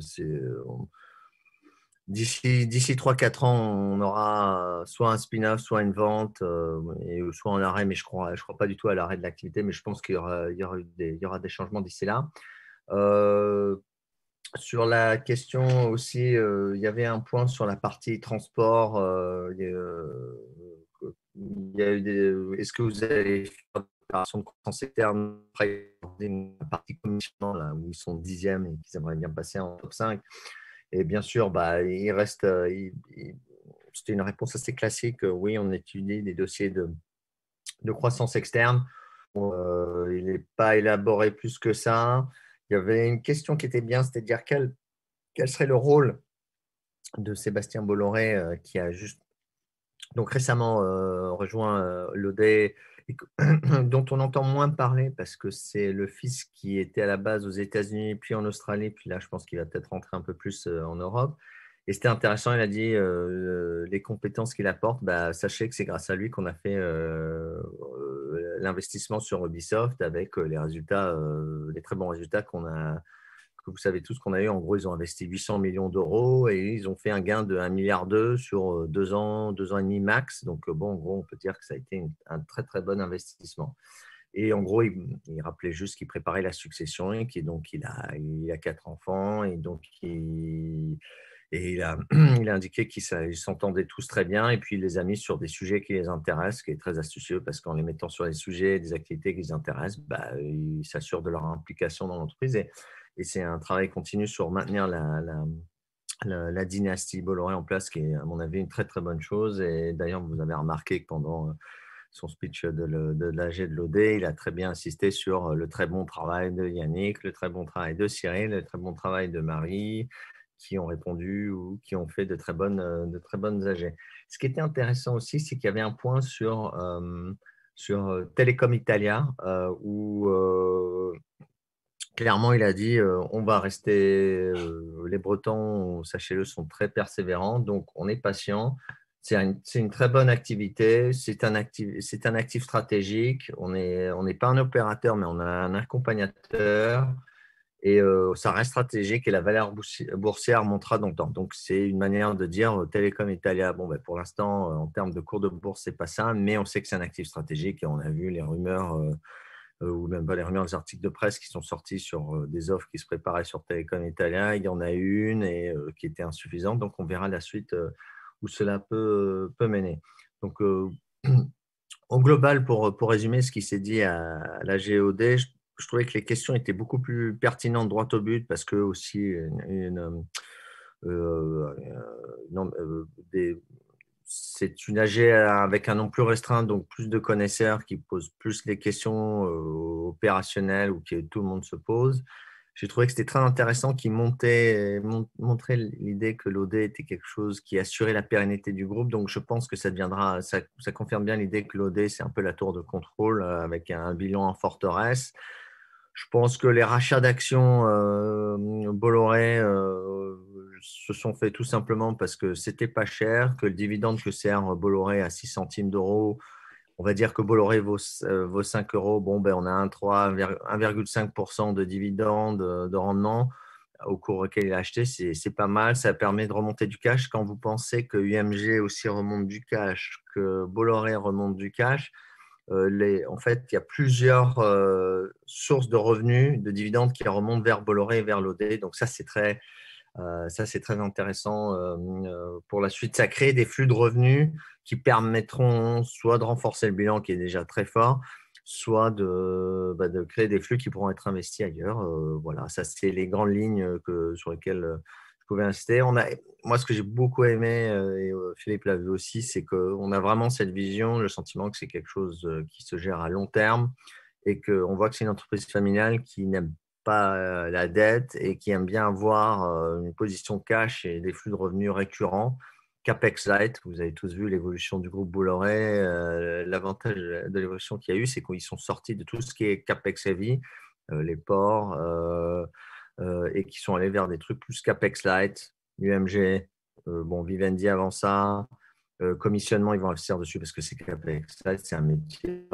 [SPEAKER 3] d'ici 3-4 ans, on aura soit un spin-off, soit une vente, et soit en arrêt, mais je crois pas du tout à l'arrêt de l'activité, mais je pense qu'il y aura des changements d'ici là. Sur la question aussi, il y avait un point sur la partie transport. Est-ce que vous allez faire des opérations de croissance externe après une partie commissionnement là, où ils sont 10e et qu'ils aimeraient bien passer en top 5? Et bien sûr, il reste. C'était une réponse assez classique. Oui, on étudie des dossiers de croissance externe. Il n'est pas élaboré plus que ça. Il y avait une question qui était bien, c'est-à-dire quel serait le rôle de Sébastien Bolloré qui a juste donc récemment rejoint l'OD, dont on entend moins parler parce que c'est le fils qui était à la base aux États-Unis, puis en Australie, puis là, je pense qu'il va peut-être rentrer un peu plus en Europe. Et c'était intéressant, il a dit les compétences qu'il apporte, sachez que c'est grâce à lui qu'on a fait l'investissement sur Ubisoft avec les résultats, les très bons résultats que vous savez tous qu'on a eu. En gros, ils ont investi 800 millions d'euros et ils ont fait un gain de 1,2 milliard sur 2 ans et demi max. Donc, en gros, on peut dire que ça a été un très, très bon investissement. Et en gros, il rappelait juste qu'il préparait la succession et qu'il a 4 enfants et donc il a indiqué qu'ils s'entendaient tous très bien et puis il les a mis sur des sujets qui les intéressent, ce qui est très astucieux parce qu'en les mettant sur des sujets, des activités qui les intéressent, ils s'assurent de leur implication dans l'entreprise. Et c'est un travail continu sur maintenir la dynastie Bolloré en place, qui est, à mon avis, une très, très bonne chose. Et d'ailleurs, vous avez remarqué que pendant son speech de l'AG de l'OD, il a très bien insisté sur le très bon travail de Yannick, le très bon travail de Cyril, le très bon travail de Marie, qui ont répondu ou qui ont fait de très bonnes AG. Ce qui était intéressant aussi, c'est qu'il y avait un point sur Telecom Italia, où clairement, il a dit on va rester. Les Bretons, sachez-le, sont très persévérants, donc on est patient. C'est une très bonne activité. C'est un actif stratégique. On n'est pas un opérateur, mais on a un accompagnateur. Et ça reste stratégique et la valeur boursière montera dans le temps. Donc, c'est une manière de dire Telecom Italia. Pour l'instant, en termes de cours de bourse, ce n'est pas ça, mais on sait que c'est un actif stratégique et on a vu les rumeurs. Ou même pas les rumeurs, des articles de presse qui sont sortis sur des offres qui se préparaient sur Telecom Italia. Il y en a une et qui était insuffisante. Donc, on verra la suite où cela peut mener. Donc, en global, pour résumer ce qui s'est dit à la GOD, je trouvais que les questions étaient beaucoup plus pertinentes, droit au but, parce que aussi non, c'est une AG avec un nom plus restreint, donc plus de connaisseurs qui posent plus les questions opérationnelles ou que tout le monde se pose. J'ai trouvé que c'était très intéressant qu'il montrait l'idée que l'OD était quelque chose qui assurait la pérennité du groupe. Donc, je pense que ça confirme bien l'idée que l'OD, c'est un peu la tour de contrôle avec un bilan en forteresse. Je pense que les rachats d'actions Bolloré se sont faits tout simplement parce que c'était pas cher, que le dividende que sert Bolloré à 6 centimes d'euros, on va dire que Bolloré vaut 5 euros. Bon, ben, on a 1,5% de dividende de rendement au cours auquel il a acheté. C'est pas mal. Ça permet de remonter du cash. Quand vous pensez que UMG aussi remonte du cash, que Bolloré remonte du cash, en fait, il y a plusieurs sources de revenus, de dividendes qui remontent vers Bolloré et vers l'OD. Donc, ça, c'est très intéressant pour la suite. Ça crée des flux de revenus qui permettront soit de renforcer le bilan qui est déjà très fort, soit de créer des flux qui pourront être investis ailleurs. Voilà, ça, c'est les grandes lignes sur lesquelles je pouvais insister. Moi, ce que j'ai beaucoup aimé, et Philippe l'a vu aussi, c'est qu'on a vraiment cette vision, le sentiment que c'est quelque chose qui se gère à long terme et qu'on voit que c'est une entreprise familiale qui n'aime pas la dette et qui aime bien avoir une position cash et des flux de revenus récurrents. Capex Light, vous avez tous vu l'évolution du groupe Bolloré. L'avantage de l'évolution qu'il y a eu, c'est qu'ils sont sortis de tout ce qui est Capex Heavy, les ports, et qui sont allés vers des trucs plus Capex Light, UMG, Vivendi avant ça. Commissionnement, ils vont investir dessus parce que c'est Capex Light, c'est un métier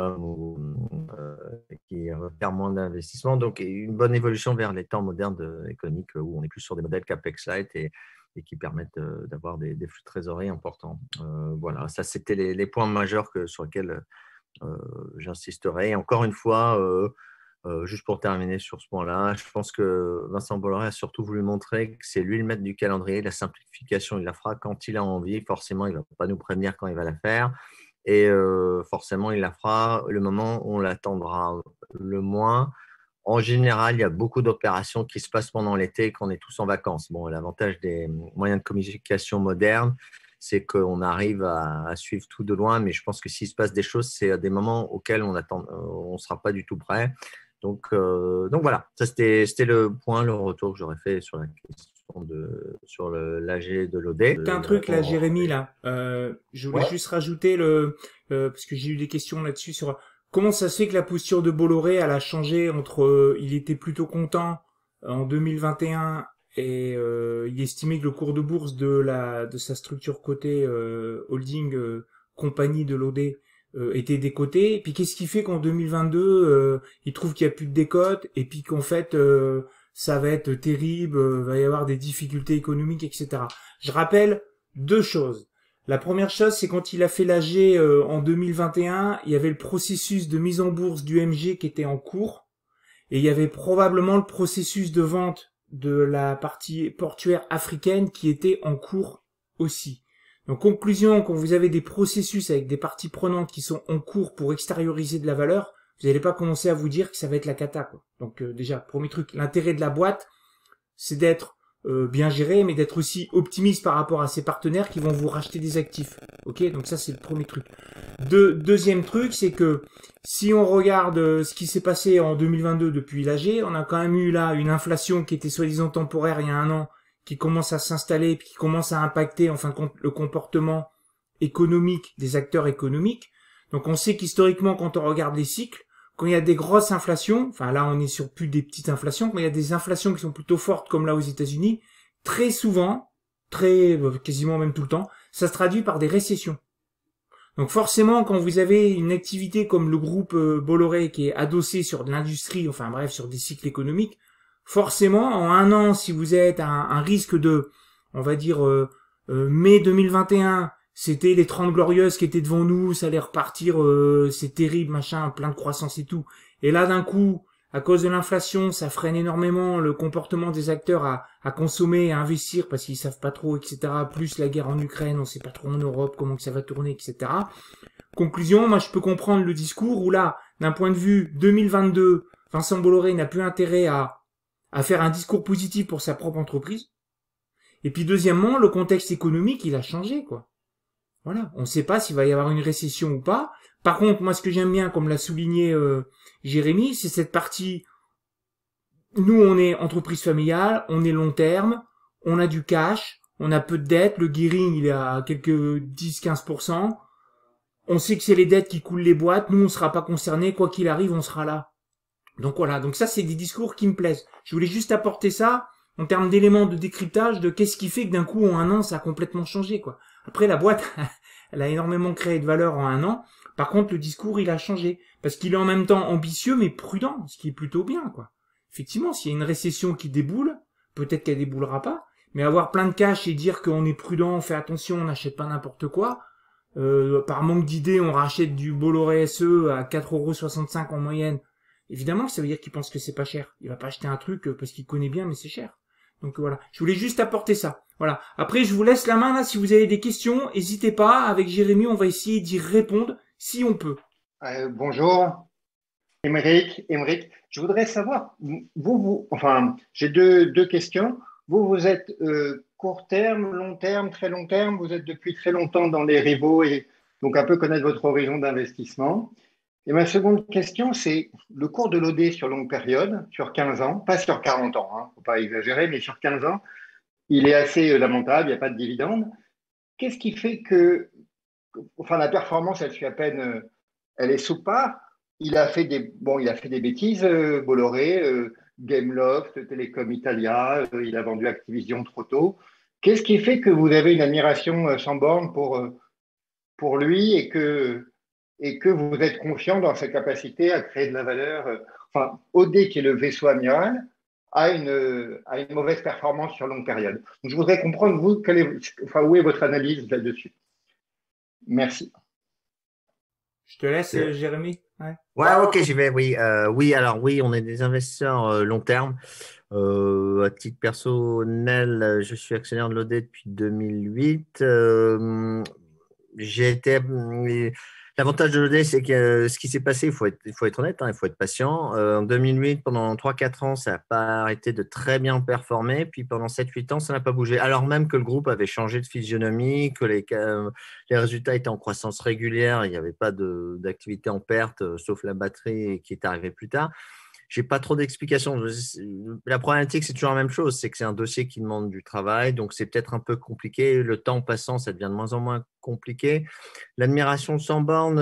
[SPEAKER 3] qui requiert moins d'investissement. Donc, une bonne évolution vers les temps modernes économiques où on est plus sur des modèles Capex Light et qui permettent d'avoir des flux de trésorerie importants. Voilà, ça, c'était les points majeurs sur lesquels j'insisterai. Et encore une fois, juste pour terminer sur ce point-là, je pense que Vincent Bolloré a surtout voulu montrer que c'est lui le maître du calendrier. La simplification, il la fera quand il a envie. Forcément, il ne va pas nous prévenir quand il va la faire. Et forcément, il la fera le moment où on l'attendra le moins. En général, il y a beaucoup d'opérations qui se passent pendant l'été et qu'on est tous en vacances. Bon, l'avantage des moyens de communication modernes, c'est qu'on arrive à suivre tout de loin. Mais je pense que s'il se passe des choses, c'est à des moments auxquels on ne sera pas du tout prêt. Donc voilà, ça c'était le retour que j'aurais fait sur la question sur l'AG de l'OD.
[SPEAKER 2] Un truc là, Jérémy, là, je voulais juste rajouter parce que j'ai eu des questions là-dessus sur comment ça se fait que la posture de Bolloré, elle a changé entre il était plutôt content en 2021 et il estimait que le cours de bourse de sa structure cotée holding compagnie de l'OD était décoté. Et puis qu'est-ce qui fait qu'en 2022 il trouve qu'il y a plus de décote et puis qu'en fait ça va être terrible, va y avoir des difficultés économiques, etc. Je rappelle deux choses. La première chose, c'est quand il a fait l'AG en 2021, il y avait le processus de mise en bourse du MG qui était en cours et il y avait probablement le processus de vente de la partie portuaire africaine qui était en cours aussi. Donc, conclusion, quand vous avez des processus avec des parties prenantes qui sont en cours pour extérioriser de la valeur, vous n'allez pas commencer à vous dire que ça va être la cata, quoi. Donc, déjà, premier truc, l'intérêt de la boîte, c'est d'être bien géré, mais d'être aussi optimiste par rapport à ses partenaires qui vont vous racheter des actifs. Ok, donc ça, c'est le premier truc. Deuxième truc, c'est que si on regarde ce qui s'est passé en 2022 depuis l'AG, on a quand même eu là une inflation qui était soi-disant temporaire il y a un an, qui commence à s'installer, puis qui commence à impacter, en fin de compte, le comportement économique des acteurs économiques. Donc on sait qu'historiquement, quand on regarde les cycles, quand il y a des grosses inflations, enfin là on est sur plus des petites inflations, quand il y a des inflations qui sont plutôt fortes, comme là aux États-Unis, très souvent, quasiment même tout le temps, ça se traduit par des récessions. Donc forcément, quand vous avez une activité comme le groupe Bolloré qui est adossé sur de l'industrie, enfin bref, sur des cycles économiques, forcément, en un an, si vous êtes à un risque de, on va dire, mai 2021, c'était les 30 glorieuses qui étaient devant nous, ça allait repartir, c'est terrible, machin, plein de croissance et tout. Et là, d'un coup, à cause de l'inflation, ça freine énormément le comportement des acteurs à consommer, à investir, parce qu'ils savent pas trop, etc. Plus la guerre en Ukraine, on sait pas trop en Europe comment que ça va tourner, etc. Conclusion, moi je peux comprendre le discours où là, d'un point de vue 2022, Vincent Bolloré n'a plus intérêt à faire un discours positif pour sa propre entreprise. Et puis deuxièmement, le contexte économique, il a changé, quoi. Voilà, on ne sait pas s'il va y avoir une récession ou pas. Par contre, moi, ce que j'aime bien, comme l'a souligné Jérémy, c'est cette partie. Nous, on est entreprise familiale, on est long terme, on a du cash, on a peu de dettes, le gearing, il est à quelques 10-15%. On sait que c'est les dettes qui coulent les boîtes, nous, on sera pas concernés, quoi qu'il arrive, on sera là. Donc voilà, donc ça, c'est des discours qui me plaisent. Je voulais juste apporter ça en termes d'éléments de décryptage de qu'est-ce qui fait que d'un coup, en un an, ça a complètement changé, quoi. Après, la boîte, elle a énormément créé de valeur en un an. Par contre, le discours, il a changé. Parce qu'il est en même temps ambitieux, mais prudent, ce qui est plutôt bien, quoi. Effectivement, s'il y a une récession qui déboule, peut-être qu'elle déboulera pas, mais avoir plein de cash et dire qu'on est prudent, on fait attention, on n'achète pas n'importe quoi, par manque d'idées, on rachète du Bolloré SE à 4,65 € en moyenne. Évidemment, ça veut dire qu'il pense que c'est pas cher. Il va pas acheter un truc parce qu'il connaît bien, mais c'est cher. Donc voilà, je voulais juste apporter ça. Voilà. Après, je vous laisse la main là. Si vous avez des questions, n'hésitez pas. Avec Jérémy, on va essayer d'y répondre si on peut.
[SPEAKER 4] Bonjour, Émeric, je voudrais savoir, enfin, j'ai deux questions. Vous êtes court terme, long terme, très long terme. Vous êtes depuis très longtemps dans les rivaux et donc un peu connaître votre horizon d'investissement. Et ma seconde question, c'est le cours de l'OD sur longue période, sur 15 ans, pas sur 40 ans, hein, faut pas exagérer, mais sur 15 ans, il est assez lamentable, il n'y a pas de dividende. Qu'est-ce qui fait que, enfin, la performance, elle suit à peine, elle est sous par. Il a fait des bêtises, Bolloré, Gameloft, Telecom Italia, il a vendu Activision trop tôt. Qu'est-ce qui fait que vous avez une admiration sans borne pour lui et que vous êtes confiant dans sa capacité à créer de la valeur. Enfin, OD, qui est le vaisseau amiral, a une mauvaise performance sur longue période. Donc, je voudrais comprendre, vous, où est votre analyse là-dessus? Merci.
[SPEAKER 2] Je te laisse, Jérémy.
[SPEAKER 3] Ouais, ok, j'y vais. Oui, oui, on est des investisseurs long terme. À titre personnel, je suis actionnaire de l'OD depuis 2008. L'avantage de l'OD, c'est que ce qui s'est passé, il faut être honnête, hein, il faut être patient. En 2008, pendant 3-4 ans, ça n'a pas arrêté de très bien performer. Puis pendant 7-8 ans, ça n'a pas bougé. Alors même que le groupe avait changé de physionomie, que les résultats étaient en croissance régulière, il n'y avait pas d'activité en perte, sauf la batterie qui est arrivée plus tard. J'ai pas trop d'explications. La problématique, c'est toujours la même chose, c'est que c'est un dossier qui demande du travail, donc c'est peut-être un peu compliqué. Le temps passant, ça devient de moins en moins compliqué. L'admiration sans borne,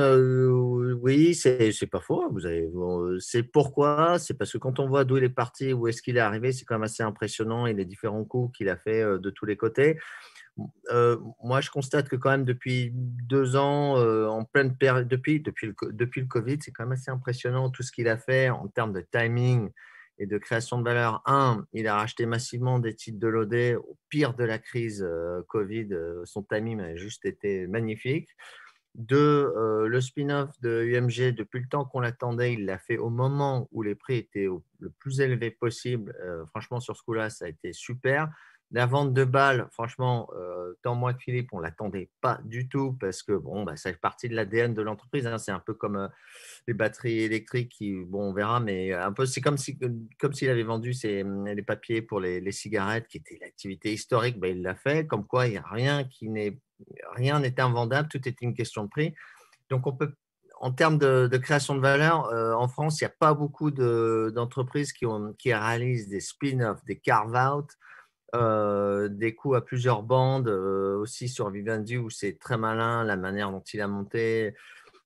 [SPEAKER 3] oui, c'est pas faux. C'est pourquoi? C'est parce que quand on voit d'où il est parti, où est-ce qu'il est arrivé, c'est quand même assez impressionnant et les différents coups qu'il a fait de tous les côtés. Moi, je constate que quand même depuis 2 ans, en pleine période, depuis le Covid, c'est quand même assez impressionnant tout ce qu'il a fait en termes de timing et de création de valeur. Il a racheté massivement des titres de l'OD au pire de la crise Covid. Son timing a juste été magnifique. 2, le spin-off de UMG, depuis le temps qu'on l'attendait, il l'a fait au moment où les prix étaient le plus élevé possible. Franchement, sur ce coup-là, ça a été super. La vente de balles, franchement, tant moi que Philippe, on ne l'attendait pas du tout parce que ça fait partie de l'ADN de l'entreprise. Hein. C'est un peu comme les batteries électriques qui, on verra, mais un peu, c'est comme s'il avait vendu les papiers pour les cigarettes, qui était l'activité historique. Il l'a fait. Comme quoi, il n'y a rien n'est invendable, tout est une question de prix. Donc, on peut, en termes de création de valeur, en France, il n'y a pas beaucoup d'entreprises qui réalisent des spin-offs, des carve-out, des coups à plusieurs bandes, aussi sur Vivendi où c'est très malin la manière dont il a monté.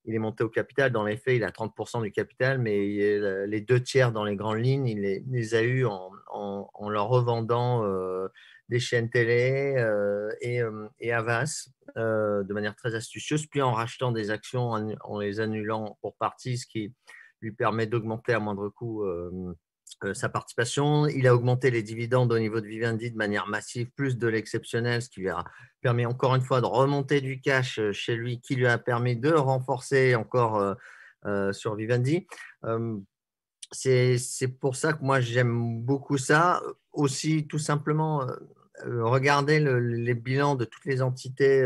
[SPEAKER 3] Il est monté au capital. Dans les faits, il a 30% du capital, mais les 2/3 dans les grandes lignes, il les a eus en leur revendant des chaînes télé et Havas de manière très astucieuse, puis en rachetant des actions, en les annulant pour partie, ce qui lui permet d'augmenter à moindre coût sa participation. Il a augmenté les dividendes au niveau de Vivendi de manière massive, plus de l'exceptionnel, ce qui lui a permis encore une fois de remonter du cash chez lui, qui lui a permis de renforcer encore sur Vivendi. C'est pour ça que moi j'aime beaucoup ça. Aussi, tout simplement, regardez les bilans de toutes les entités,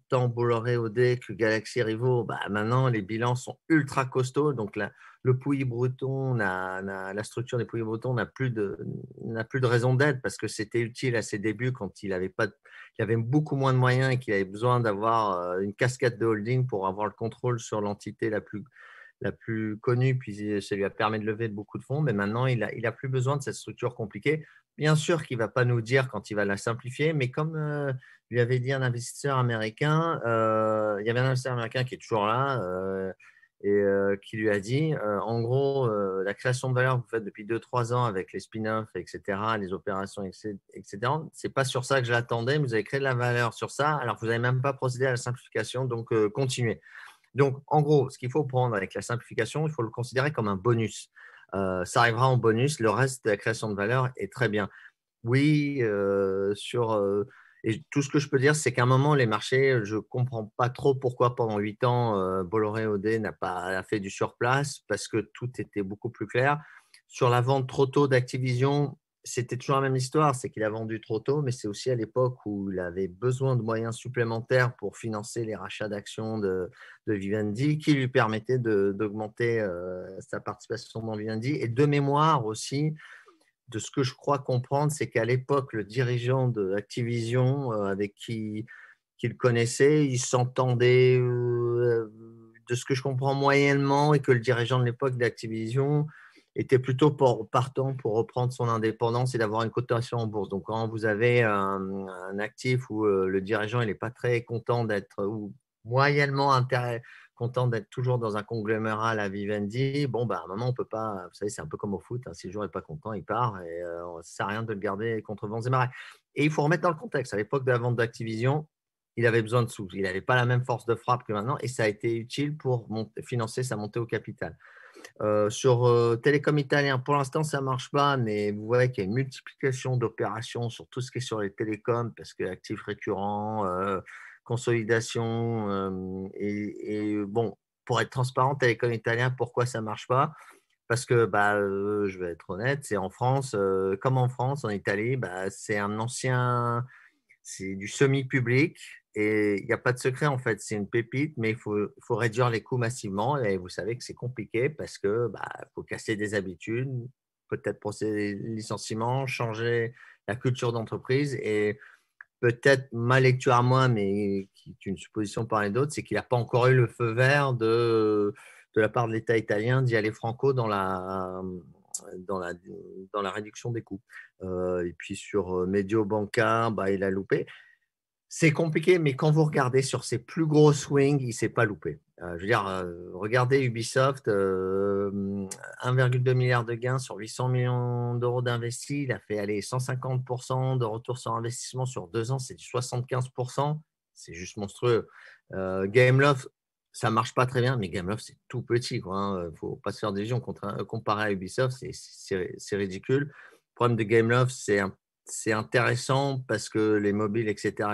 [SPEAKER 3] tant Bolloré, OD que Galaxy Rivo. Bah, maintenant, les bilans sont ultra costauds. Donc, le Pouilly-Breton, la structure des Pouilly-Breton n'a plus de raison d'être parce que c'était utile à ses débuts quand il avait beaucoup moins de moyens et qu'il avait besoin d'avoir une cascade de holding pour avoir le contrôle sur l'entité la plus connue, puis ça lui a permis de lever beaucoup de fonds, mais maintenant, il a plus besoin de cette structure compliquée. Bien sûr qu'il ne va pas nous dire quand il va la simplifier, mais comme lui avait dit un investisseur américain, il y avait un investisseur américain qui est toujours là et qui lui a dit, en gros, la création de valeur que vous faites depuis 2-3 ans avec les spin-offs, etc., les opérations, etc., ce n'est pas sur ça que je l'attendais, vous avez créé de la valeur sur ça, alors vous n'avez même pas procédé à la simplification, donc continuez. Donc, en gros, ce qu'il faut prendre avec la simplification, il faut le considérer comme un bonus. Ça arrivera en bonus. Le reste de la création de valeur est très bien. Oui, et tout ce que je peux dire, c'est qu'à un moment, les marchés, je ne comprends pas trop pourquoi pendant 8 ans, Bolloré OD n'a pas fait du surplace parce que tout était beaucoup plus clair. Sur la vente trop tôt d'Activision, c'était toujours la même histoire, c'est qu'il a vendu trop tôt, mais c'est aussi à l'époque où il avait besoin de moyens supplémentaires pour financer les rachats d'actions de Vivendi, qui lui permettaient d'augmenter sa participation dans Vivendi. Et de mémoire aussi, de ce que je crois comprendre, c'est qu'à l'époque, le dirigeant de Activision, avec qui il connaissait, il s'entendait, de ce que je comprends moyennement, et que le dirigeant de l'époque d'Activision était plutôt partant pour reprendre son indépendance et d'avoir une cotation en bourse. Donc, quand vous avez un actif où le dirigeant n'est pas très content d'être, ou moyennement content d'être toujours dans un conglomérat à la Vivendi, bon, bah, à un moment, on ne peut pas, vous savez, c'est un peu comme au foot, hein, si le joueur n'est pas content, il part, et ça ne sert à rien de le garder contre vents et marées. Et il faut remettre dans le contexte, à l'époque de la vente d'Activision, il avait besoin de sous, il n'avait pas la même force de frappe que maintenant, et ça a été utile pour financer sa montée au capital. Sur Télécom Italien, pour l'instant, ça ne marche pas, mais vous voyez qu'il y a une multiplication d'opérations sur tout ce qui est sur les télécoms, parce que actifs récurrents, consolidation, et bon, pour être transparent, Télécom Italien, pourquoi ça ne marche pas? Parce que, je vais être honnête, c'est en France, comme en France, en Italie, c'est du semi-public. Et il n'y a pas de secret, en fait, c'est une pépite, mais il faut réduire les coûts massivement. Et vous savez que c'est compliqué parce que faut casser des habitudes, peut-être procéder au licenciement, changer la culture d'entreprise. Et peut-être ma lecture à moi, mais qui est une supposition par les d'autres, c'est qu'il n'a pas encore eu le feu vert de la part de l'État italien d'y aller franco dans la réduction des coûts. Et puis sur Mediobanca, il a loupé. C'est compliqué, mais quand vous regardez sur ses plus gros swings, il ne s'est pas loupé. Je veux dire, regardez Ubisoft, 1,2 milliard de gains sur 800 millions d'euros d'investis. Il a fait aller 150% de retour sur investissement sur 2 ans, c'est du 75%. C'est juste monstrueux. Gameloft, ça ne marche pas très bien, mais Gameloft, c'est tout petit. Il ne faut pas se faire d'illusions. Comparé à Ubisoft, c'est ridicule. Le problème de Gameloft, c'est intéressant parce que les mobiles, etc.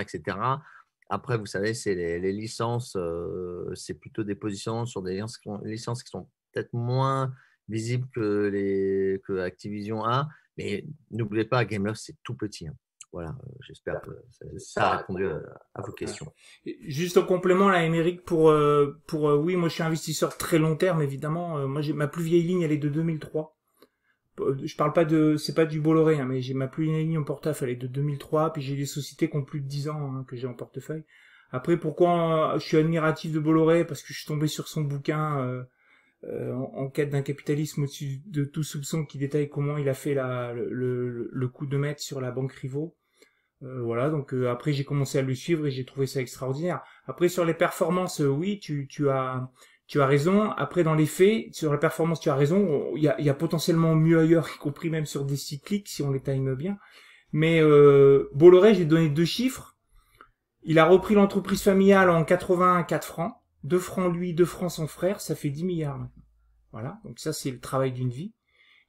[SPEAKER 3] Après, vous savez, c'est les licences, c'est plutôt des positions sur des licences qui sont peut-être moins visibles que Activision a. Mais n'oubliez pas, Gameloft, c'est tout petit. Hein. Voilà, j'espère que ça a répondu à vos questions.
[SPEAKER 2] Juste en complément, là, Émeric, oui, moi je suis investisseur très long terme, évidemment. Moi, ma plus vieille ligne, elle est de 2003. Je parle pas c'est pas du Bolloré, hein, mais j'ai ma plus vieille ligne en portefeuille, elle est de 2003, puis j'ai des sociétés qui ont plus de 10 ans hein, que j'ai en portefeuille. Après, pourquoi je suis admiratif de Bolloré? Parce que je suis tombé sur son bouquin en quête d'un capitalisme au-dessus de tout soupçon, qui détaille comment il a fait le coup de maître sur la banque Rivo. Voilà, donc après j'ai commencé à le suivre et j'ai trouvé ça extraordinaire. Après sur les performances, oui, tu as raison. Après dans les faits, sur la performance, tu as raison. Il y a potentiellement mieux ailleurs, y compris même sur des cycliques si on les time bien. Mais Bolloré, j'ai donné 2 chiffres. Il a repris l'entreprise familiale en 84 francs, 2 francs lui, 2 francs son frère, ça fait 10 milliards maintenant. Voilà, donc ça c'est le travail d'une vie.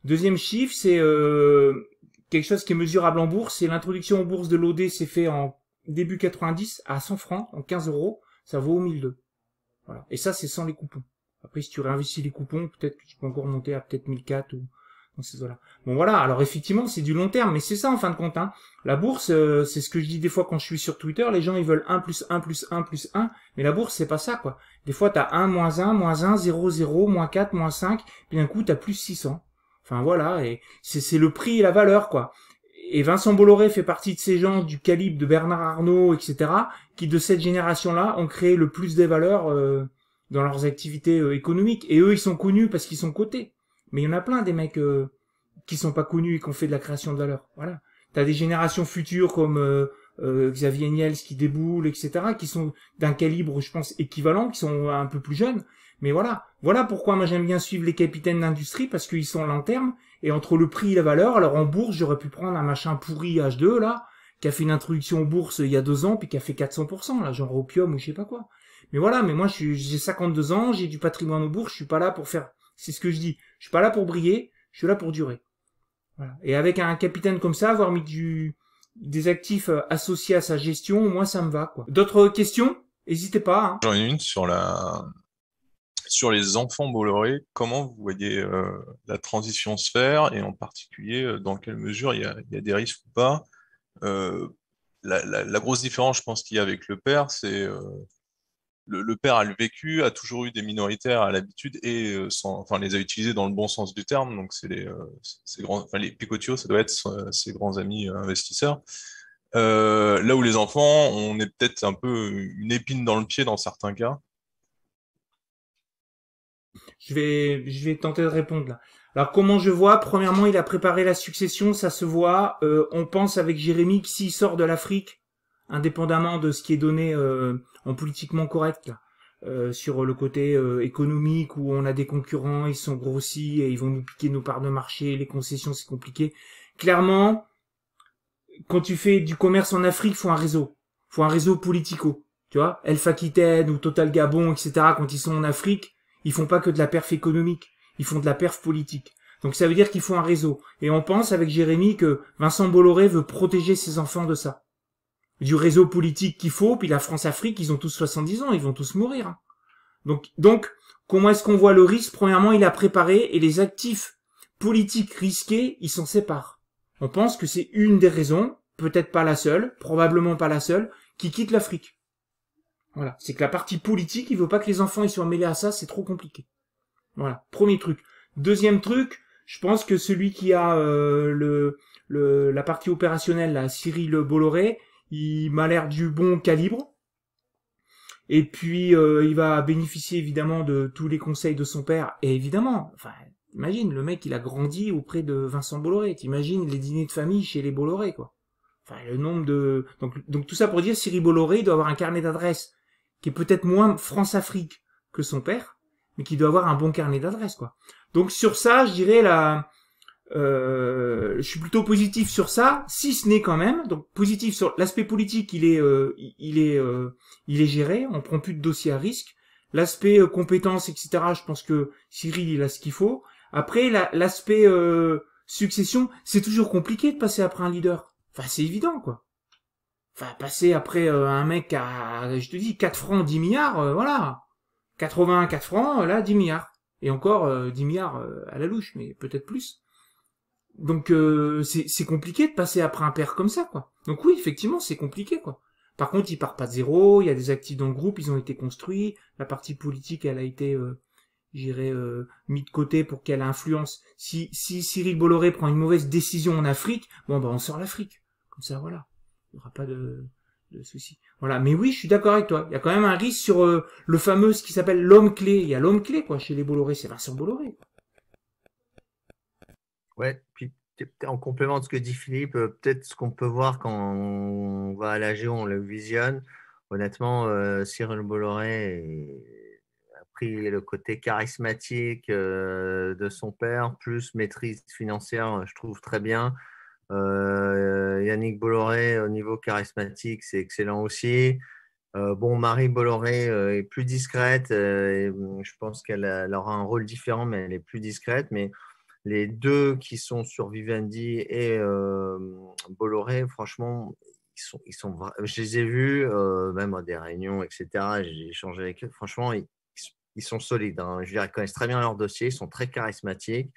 [SPEAKER 2] Deuxième chiffre, c'est quelque chose qui est mesurable en bourse, c'est l'introduction en bourse de l'OD, c'est fait en début 90 à 100 francs, en 15 €, ça vaut 1002. Voilà. Et ça, c'est sans les coupons. Après, si tu réinvestis les coupons, peut-être que tu peux encore monter à peut-être 1004 ou dans ces eaux-là. Bon voilà, alors effectivement c'est du long terme, mais c'est ça en fin de compte. Hein. La bourse, c'est ce que je dis des fois quand je suis sur Twitter, les gens ils veulent 1 plus 1 plus 1 plus 1, mais la bourse c'est pas ça quoi. Des fois t'as 1, moins 1, moins 1, 0, 0, moins 4, moins 5, puis d'un coup t'as plus 600. Enfin voilà, et c'est le prix et la valeur quoi. Et Vincent Bolloré fait partie de ces gens du calibre de Bernard Arnault, etc., qui de cette génération-là ont créé le plus des valeurs dans leurs activités économiques. Et eux, ils sont connus parce qu'ils sont cotés. Mais il y en a plein des mecs qui sont pas connus et qui ont fait de la création de valeur. Voilà. T'as des générations futures comme Xavier Niels qui déboule, etc., qui sont d'un calibre, je pense, équivalent, qui sont un peu plus jeunes. Mais voilà. Voilà pourquoi moi j'aime bien suivre les capitaines d'industrie, parce qu'ils sont à long terme. Et entre le prix et la valeur, alors en bourse, j'aurais pu prendre un machin pourri H2, là, qui a fait une introduction aux bourses il y a 2 ans, puis qui a fait 400%, là, genre Opium ou je sais pas quoi. Mais voilà, mais moi, j'ai 52 ans, j'ai du patrimoine aux bourses, je suis pas là pour faire, c'est ce que je dis, je suis pas là pour briller, je suis là pour durer. Voilà. Et avec un capitaine comme ça, avoir mis des actifs associés à sa gestion, moi, ça me va, quoi. D'autres questions? N'hésitez pas, hein.
[SPEAKER 5] J'en ai une sur les enfants Bolloré. Comment vous voyez la transition se faire, et en particulier dans quelle mesure il y a des risques ou pas? La grosse différence, je pense, qu'il y a avec le père, c'est le père a le vécu, a toujours eu des minoritaires à l'habitude, et enfin les a utilisés dans le bon sens du terme. Donc c'est ces grands, enfin les Picotios, ça doit être ses grands amis investisseurs. Là où les enfants, on est peut-être un peu une épine dans le pied dans certains cas.
[SPEAKER 2] Je vais tenter de répondre là. Alors comment je vois? Premièrement, il a préparé la succession, ça se voit. On pense avec Jérémy que s'il sort de l'Afrique, indépendamment de ce qui est donné en politiquement correct là, sur le côté économique où on a des concurrents, ils sont grossis et ils vont nous piquer nos parts de marché, les concessions c'est compliqué. Clairement, quand tu fais du commerce en Afrique, faut un réseau politico. Tu vois, Elf Aquitaine ou Total Gabon, etc. Quand ils sont en Afrique, ils font pas que de la perf économique, ils font de la perf politique. Donc ça veut dire qu'il faut un réseau. Et on pense avec Jérémy que Vincent Bolloré veut protéger ses enfants de ça. Du réseau politique qu'il faut, puis la France-Afrique, ils ont tous 70 ans, ils vont tous mourir. Hein. Donc, comment est-ce qu'on voit le risque? Premièrement, il a préparé, et les actifs politiques risqués, ils s'en séparent. On pense que c'est une des raisons, peut-être pas la seule, probablement pas la seule, qui quitte l'Afrique. Voilà, c'est que la partie politique, il veut pas que les enfants ils soient mêlés à ça, c'est trop compliqué. Voilà, premier truc. Deuxième truc, je pense que celui qui a la partie opérationnelle, là, Cyril Bolloré, il m'a l'air du bon calibre. Et puis il va bénéficier évidemment de tous les conseils de son père. Et évidemment, enfin, imagine, le mec il a grandi auprès de Vincent Bolloré. T'imagines les dîners de famille chez les Bolloré, quoi. Enfin, le nombre de donc tout ça pour dire, Cyril Bolloré il doit avoir un carnet d'adresses qui est peut-être moins France-Afrique que son père, mais qui doit avoir un bon carnet d'adresses, quoi. Donc sur ça, je dirais je suis plutôt positif sur ça, si ce n'est quand même, donc positif sur l'aspect politique, il est géré, on prend plus de dossiers à risque. L'aspect compétences, etc., je pense que Cyril, il a ce qu'il faut. Après, l'aspect succession, c'est toujours compliqué de passer après un leader. Enfin, c'est évident, quoi. Enfin, passer après un mec à, je te dis, 4 francs, 10 milliards, voilà. 84 francs, là, 10 milliards. Et encore 10 milliards à la louche, mais peut-être plus. Donc, c'est compliqué de passer après un père comme ça, quoi. Donc oui, effectivement, c'est compliqué, quoi. Par contre, il part pas de zéro, il y a des actifs dans le groupe, ils ont été construits, la partie politique, elle a été, mis de côté pour qu'elle influence. Si Cyril Bolloré prend une mauvaise décision en Afrique, bon, bah, on sort l'Afrique. Comme ça, voilà. Il n'y aura pas de souci. Voilà. Mais oui, je suis d'accord avec toi. Il y a quand même un risque sur le fameux, ce qui s'appelle l'homme clé. Il y a l'homme clé, quoi, chez les Bolloré. C'est Vincent Bolloré.
[SPEAKER 3] Ouais, puis en complément de ce que dit Philippe, peut-être ce qu'on peut voir quand on va à la Géo, on le visionne. Honnêtement, Cyril Bolloré a pris le côté charismatique de son père, plus maîtrise financière, je trouve très bien. Yannick Bolloré, au niveau charismatique, c'est excellent aussi. Marie Bolloré est plus discrète. Je pense qu'elle aura un rôle différent, mais elle est plus discrète. Mais les deux qui sont sur Vivendi et Bolloré, franchement, je les ai vus, même à des réunions, etc. J'ai échangé avec eux. Franchement, ils sont solides. Hein. Je veux dire, ils connaissent très bien leur dossier. Ils sont très charismatiques.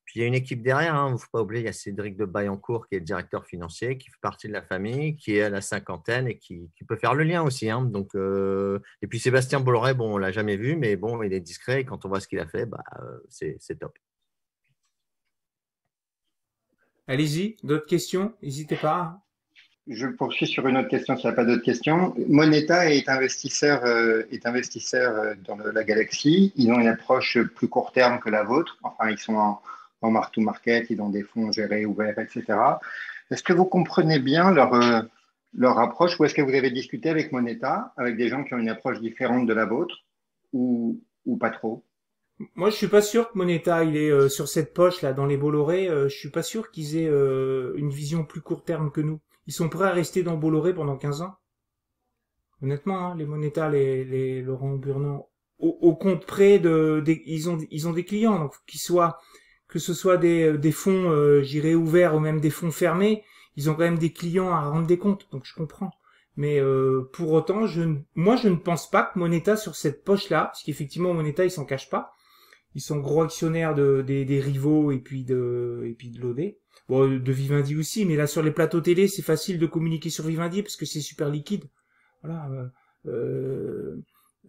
[SPEAKER 3] Puis il y a une équipe derrière, hein, il ne faut pas oublier, il y a Cédric de Baillancourt qui est le directeur financier, qui fait partie de la famille, qui est à la cinquantaine et qui peut faire le lien aussi. Hein. Donc, et puis Sébastien Bolloré, bon, on ne l'a jamais vu, mais bon, il est discret et quand on voit ce qu'il a fait, c'est top.
[SPEAKER 2] Allez-y, d'autres questions? N'hésitez pas.
[SPEAKER 4] Je poursuis sur une autre question, s'il n'y a pas d'autres questions. Moneta est investisseur dans la galaxie. Ils ont une approche plus court terme que la vôtre. Enfin, ils sont en mark-to-market, ils ont des fonds gérés, ouverts, etc. Est-ce que vous comprenez bien leur approche ou est-ce que vous avez discuté avec Moneta, avec des gens qui ont une approche différente de la vôtre ou pas trop?
[SPEAKER 2] Moi, je suis pas sûr que Moneta, il est sur cette poche là dans les Bolloré. Je suis pas sûr qu'ils aient une vision plus court terme que nous. Ils sont prêts à rester dans Bolloré pendant 15 ans. Honnêtement, hein, les Moneta, les Laurent Burnand, au compte près ils ont des clients, donc que ce soit des fonds, j'irais ouverts ou même des fonds fermés, ils ont quand même des clients à rendre des comptes, donc je comprends. Mais pour autant, moi je ne pense pas que Moneta sur cette poche-là, parce qu'effectivement Moneta ils s'en cachent pas, ils sont gros actionnaires des rivaux et puis de l'OD. Bon, de Vivendi aussi, mais là sur les plateaux télé, c'est facile de communiquer sur Vivendi parce que c'est super liquide. Voilà.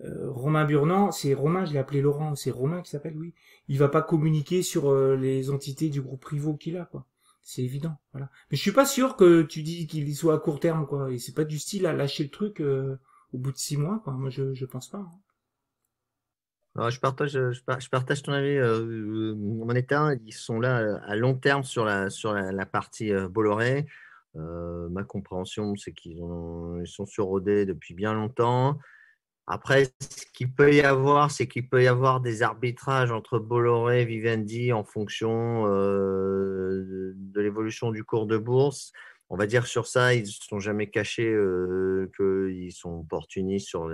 [SPEAKER 2] Romain Burnand, c'est Romain, je l'ai appelé Laurent, c'est Romain qui s'appelle, oui. Il va pas communiquer sur les entités du groupe Rivaux qu'il a, quoi. C'est évident, voilà. Mais je suis pas sûr que tu dis qu'il soit à court terme, quoi. Et c'est pas du style à lâcher le truc au bout de 6 mois, quoi. Moi, je pense pas. Hein.
[SPEAKER 3] Alors, je partage ton avis. Moneta, ils sont là à long terme sur la partie Bolloré. Ma compréhension, c'est qu'ils sont sur OD depuis bien longtemps. Après, ce qu'il peut y avoir, c'est qu'il peut y avoir des arbitrages entre Bolloré et Vivendi en fonction de l'évolution du cours de bourse. On va dire sur ça, ils ne se sont jamais cachés qu'ils sont opportunistes sur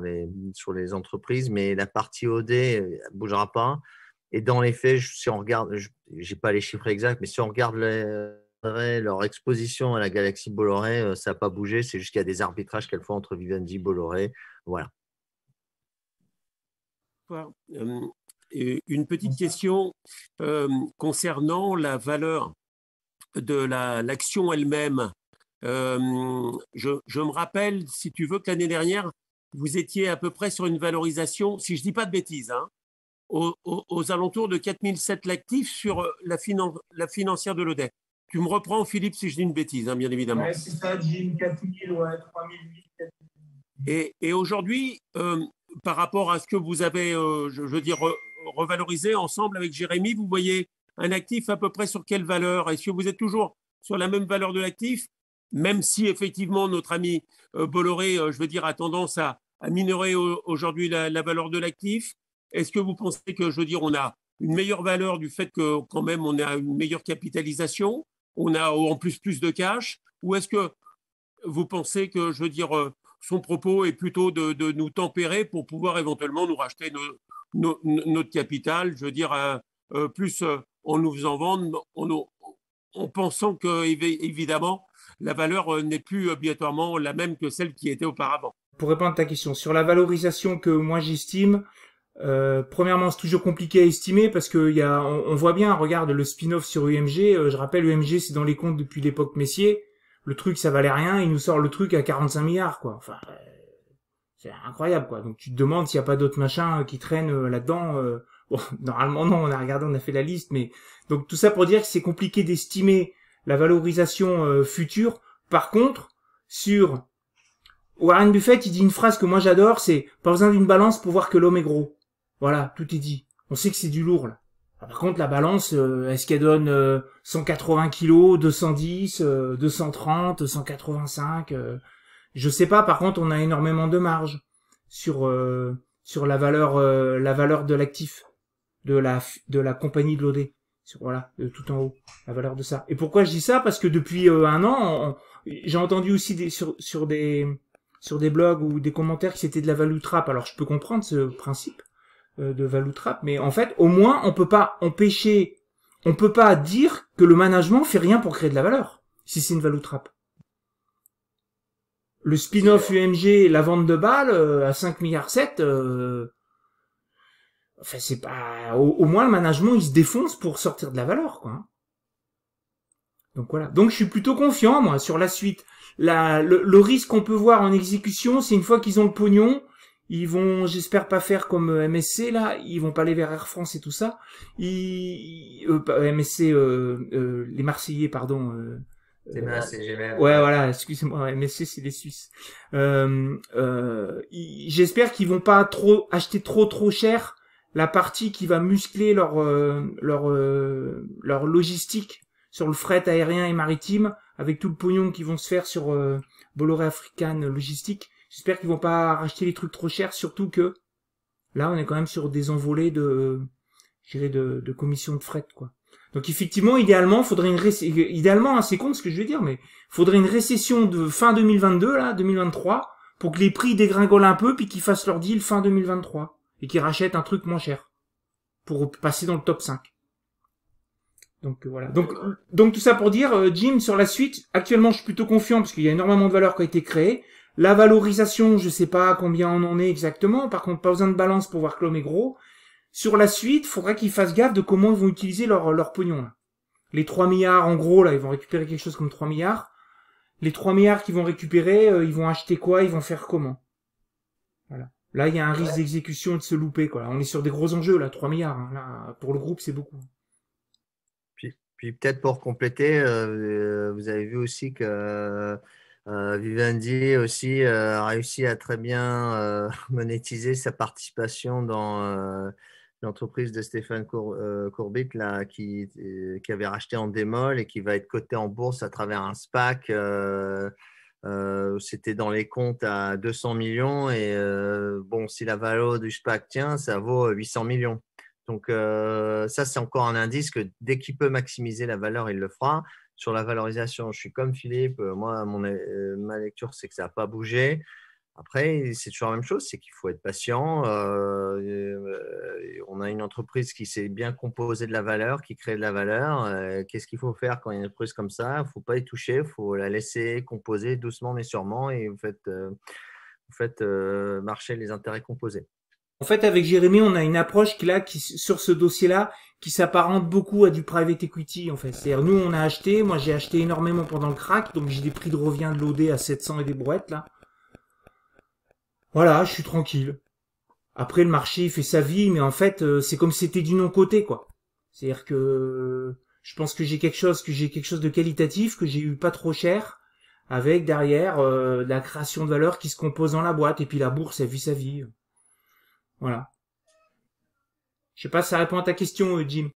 [SPEAKER 3] les entreprises, mais la partie OD ne bougera pas. Et dans les faits, si on regarde, je n'ai pas les chiffres exacts, mais si on regarde leur exposition à la galaxie Bolloré, ça n'a pas bougé. C'est juste qu'il y a des arbitrages qu'elles font entre Vivendi et Bolloré. Voilà.
[SPEAKER 6] Une petite question concernant la valeur de l'action elle-même. Je me rappelle, si tu veux, que l'année dernière, vous étiez à peu près sur une valorisation, si je ne dis pas de bêtises, hein, aux alentours de 4007 l'actif sur la financière de l'ODEC. Tu me reprends, Philippe, si je dis une bêtise, hein, bien évidemment.
[SPEAKER 2] Ouais, c'est ça, Jim, 4000, ouais, 3008, 4000.
[SPEAKER 6] Et aujourd'hui, par rapport à ce que vous avez, je veux dire, revalorisé ensemble avec Jérémy, vous voyez un actif à peu près sur quelle valeur? Est-ce que vous êtes toujours sur la même valeur de l'actif, même si effectivement notre ami Bolloré, je veux dire, a tendance à minorer aujourd'hui la valeur de l'actif? Est-ce que vous pensez que, je veux dire, on a une meilleure valeur du fait que quand même on a une meilleure capitalisation, on a en plus de cash, ou est-ce que vous pensez que, je veux dire, son propos est plutôt de nous tempérer pour pouvoir éventuellement nous racheter notre capital, je veux dire, plus en nous faisant vendre, en pensant que, évidemment, la valeur n'est plus obligatoirement la même que celle qui était auparavant.
[SPEAKER 2] Pour répondre à ta question, sur la valorisation que moi j'estime, premièrement, c'est toujours compliqué à estimer parce que on voit bien, regarde le spin-off sur UMG, je rappelle, UMG c'est dans les comptes depuis l'époque Messier, le truc ça valait rien, il nous sort le truc à 45 milliards, quoi. Enfin, c'est incroyable, quoi. Donc tu te demandes s'il n'y a pas d'autres machins qui traînent là-dedans. Bon, normalement non, on a regardé, on a fait la liste, mais donc tout ça pour dire que c'est compliqué d'estimer la valorisation future. Par contre, sur Warren Buffett, il dit une phrase que moi j'adore, c'est pas besoin d'une balance pour voir que l'homme est gros. Voilà, tout est dit. On sait que c'est du lourd là. Par contre, la balance, est-ce qu'elle donne 180 kilos, 210, 230, 185 je sais pas. Par contre, on a énormément de marge sur la valeur de l'actif de la compagnie de l'OD. Voilà, tout en haut, la valeur de ça. Et pourquoi je dis ça? Parce que depuis un an, j'ai entendu aussi sur des blogs ou des commentaires que c'était de la value trap. Alors je peux comprendre ce principe de value trap, mais en fait, au moins, on peut pas dire que le management fait rien pour créer de la valeur, si c'est une value trap. Le spin-off UMG, la vente de balles à 5 milliards 7, enfin c'est pas, au moins le management il se défonce pour sortir de la valeur, quoi. Hein. Donc voilà. Donc je suis plutôt confiant moi sur la suite. Le risque qu'on peut voir en exécution, c'est une fois qu'ils ont le pognon, ils vont, j'espère pas faire comme MSC là, ils vont pas aller vers Air France et tout ça. MSC, les Marseillais, pardon.
[SPEAKER 3] GVR.
[SPEAKER 2] Ouais, voilà, excusez-moi, MSC c'est les Suisses. J'espère qu'ils vont pas trop acheter trop cher la partie qui va muscler leur logistique sur le fret aérien et maritime, avec tout le pognon qu'ils vont se faire sur Bolloré African Logistique. J'espère qu'ils vont pas racheter les trucs trop chers, surtout que là, on est quand même sur des envolées de commission de fret, quoi. Donc effectivement, idéalement, faudrait idéalement, hein, c'est con ce que je vais dire, mais faudrait une récession de fin 2022, là, 2023, pour que les prix dégringolent un peu, puis qu'ils fassent leur deal fin 2023, et qu'ils rachètent un truc moins cher, pour passer dans le top 5. Donc voilà. Donc tout ça pour dire, Jim, sur la suite, actuellement je suis plutôt confiant parce qu'il y a énormément de valeur qui a été créée. La valorisation, je sais pas combien on en est exactement. Par contre, pas besoin de balance pour voir que l'homme est gros. Sur la suite, faudra qu'ils fassent gaffe de comment ils vont utiliser leur pognon. Là. Les 3 milliards, en gros, là, ils vont récupérer quelque chose comme 3 milliards. Les 3 milliards qu'ils vont récupérer, ils vont acheter quoi? Ils vont faire comment? Voilà. Là, il y a un risque d'exécution de se louper, quoi. On est sur des gros enjeux, là, 3 milliards. Hein. Là, pour le groupe, c'est beaucoup.
[SPEAKER 3] Puis peut-être pour compléter, vous avez vu aussi que Vivendi aussi a réussi à très bien monétiser sa participation dans l'entreprise de Stéphane Courbit là, qui avait racheté en démol et qui va être coté en bourse à travers un SPAC. C'était dans les comptes à 200 millions et bon, si la valeur du SPAC tient, ça vaut 800 millions. Donc, ça, c'est encore un indice que dès qu'il peut maximiser la valeur, il le fera. Sur la valorisation, je suis comme Philippe. Moi, ma lecture, c'est que ça n'a pas bougé. Après, c'est toujours la même chose, c'est qu'il faut être patient. On a une entreprise qui s'est bien composée de la valeur, qui crée de la valeur. Qu'est-ce qu'il faut faire quand il y a une entreprise comme ça? Il ne faut pas y toucher, il faut la laisser composer doucement mais sûrement et vous faites marcher les intérêts composés.
[SPEAKER 2] En fait, avec Jérémy, on a une approche sur ce dossier-là, qui s'apparente beaucoup à du private equity, en fait. C'est-à-dire, nous, on a acheté, moi, j'ai acheté énormément pendant le crack, donc j'ai des prix de revient de l'OD à 700 et des brouettes, là. Voilà, je suis tranquille. Après, le marché, il fait sa vie, mais en fait, c'est comme si c'était du non-côté, quoi. C'est-à-dire que, je pense que j'ai quelque chose de qualitatif, que j'ai eu pas trop cher, avec derrière, la création de valeur qui se compose dans la boîte, et puis la bourse, elle vit sa vie. Voilà. Je sais pas si ça répond à ta question, Jim.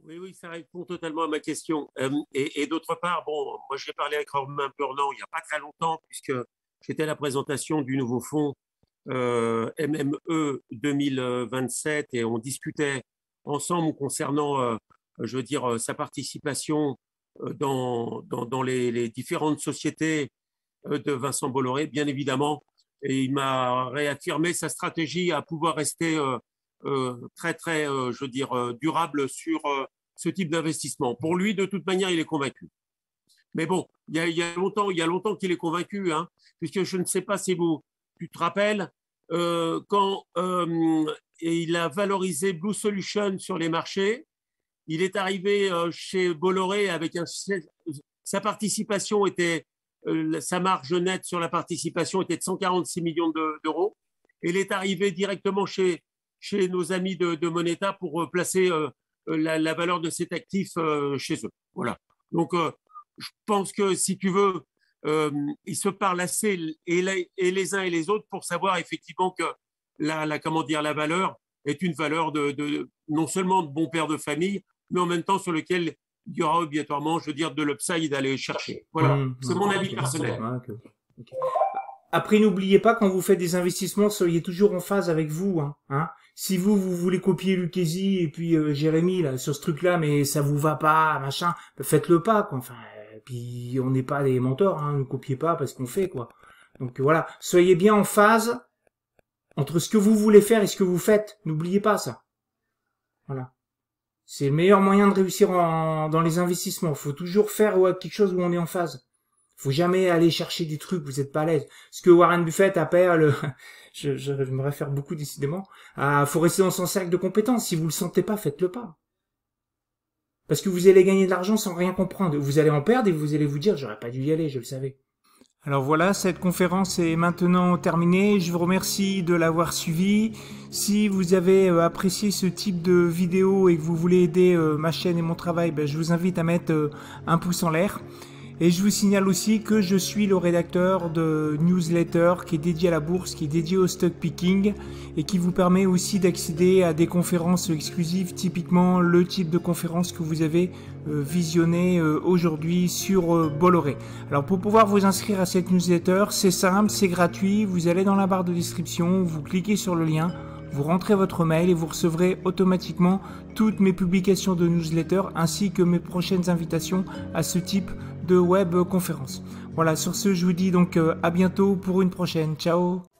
[SPEAKER 6] Oui, ça répond totalement à ma question. Et d'autre part, bon, moi j'ai parlé avec Romain Purnand il n'y a pas très longtemps, puisque j'étais à la présentation du nouveau fonds MME 2027 et on discutait ensemble concernant, je veux dire, sa participation dans les différentes sociétés de Vincent Bolloré, bien évidemment. Et il m'a réaffirmé sa stratégie à pouvoir rester très, je veux dire, durable sur ce type d'investissement. Pour lui, de toute manière, il est convaincu. Mais bon, il y a longtemps qu'il est convaincu, hein, puisque je ne sais pas si tu te rappelles, quand il a valorisé Blue Solution sur les marchés, il est arrivé chez Bolloré avec sa participation était sa marge nette sur la participation était de 146 millions d'euros. Et il est arrivé directement chez nos amis de Moneta pour placer la valeur de cet actif chez eux. Voilà. Donc, je pense que si tu veux, ils se parlent assez et les uns et les autres pour savoir effectivement que la valeur est une valeur de non seulement de bon père de famille, mais en même temps sur lequel il y aura obligatoirement, je veux dire, de l'upside à aller chercher. Voilà, c'est mon avis personnel.
[SPEAKER 2] Okay. Après, n'oubliez pas, quand vous faites des investissements, soyez toujours en phase avec vous. Hein. Si vous voulez copier Lucchesi et puis Jérémy là, sur ce truc-là, mais ça vous va pas, machin, faites-le pas, quoi. Enfin, puis on n'est pas des menteurs, hein, ne copiez pas parce qu'on fait, quoi. Donc voilà, soyez bien en phase entre ce que vous voulez faire et ce que vous faites. N'oubliez pas ça. Voilà. C'est le meilleur moyen de réussir dans les investissements. Il faut toujours faire quelque chose où on est en phase. Faut jamais aller chercher des trucs, vous êtes pas à l'aise. Ce que Warren Buffett appelle, je me réfère beaucoup décidément, faut rester dans son cercle de compétences. Si vous le sentez pas, faites-le pas. Parce que vous allez gagner de l'argent sans rien comprendre. Vous allez en perdre et vous allez vous dire, j'aurais pas dû y aller, je le savais. Alors voilà, cette conférence est maintenant terminée. Je vous remercie de l'avoir suivie. Si vous avez apprécié ce type de vidéo et que vous voulez aider ma chaîne et mon travail, je vous invite à mettre un pouce en l'air. Et je vous signale aussi que je suis le rédacteur de newsletter qui est dédié à la bourse, qui est dédié au stock picking et qui vous permet aussi d'accéder à des conférences exclusives, typiquement le type de conférence que vous avez visionné aujourd'hui sur Bolloré. Alors pour pouvoir vous inscrire à cette newsletter, c'est simple, c'est gratuit, vous allez dans la barre de description, vous cliquez sur le lien, vous rentrez votre mail et vous recevrez automatiquement toutes mes publications de newsletter ainsi que mes prochaines invitations à ce type de web conférence. Voilà, sur ce, je vous dis donc à bientôt pour une prochaine. Ciao!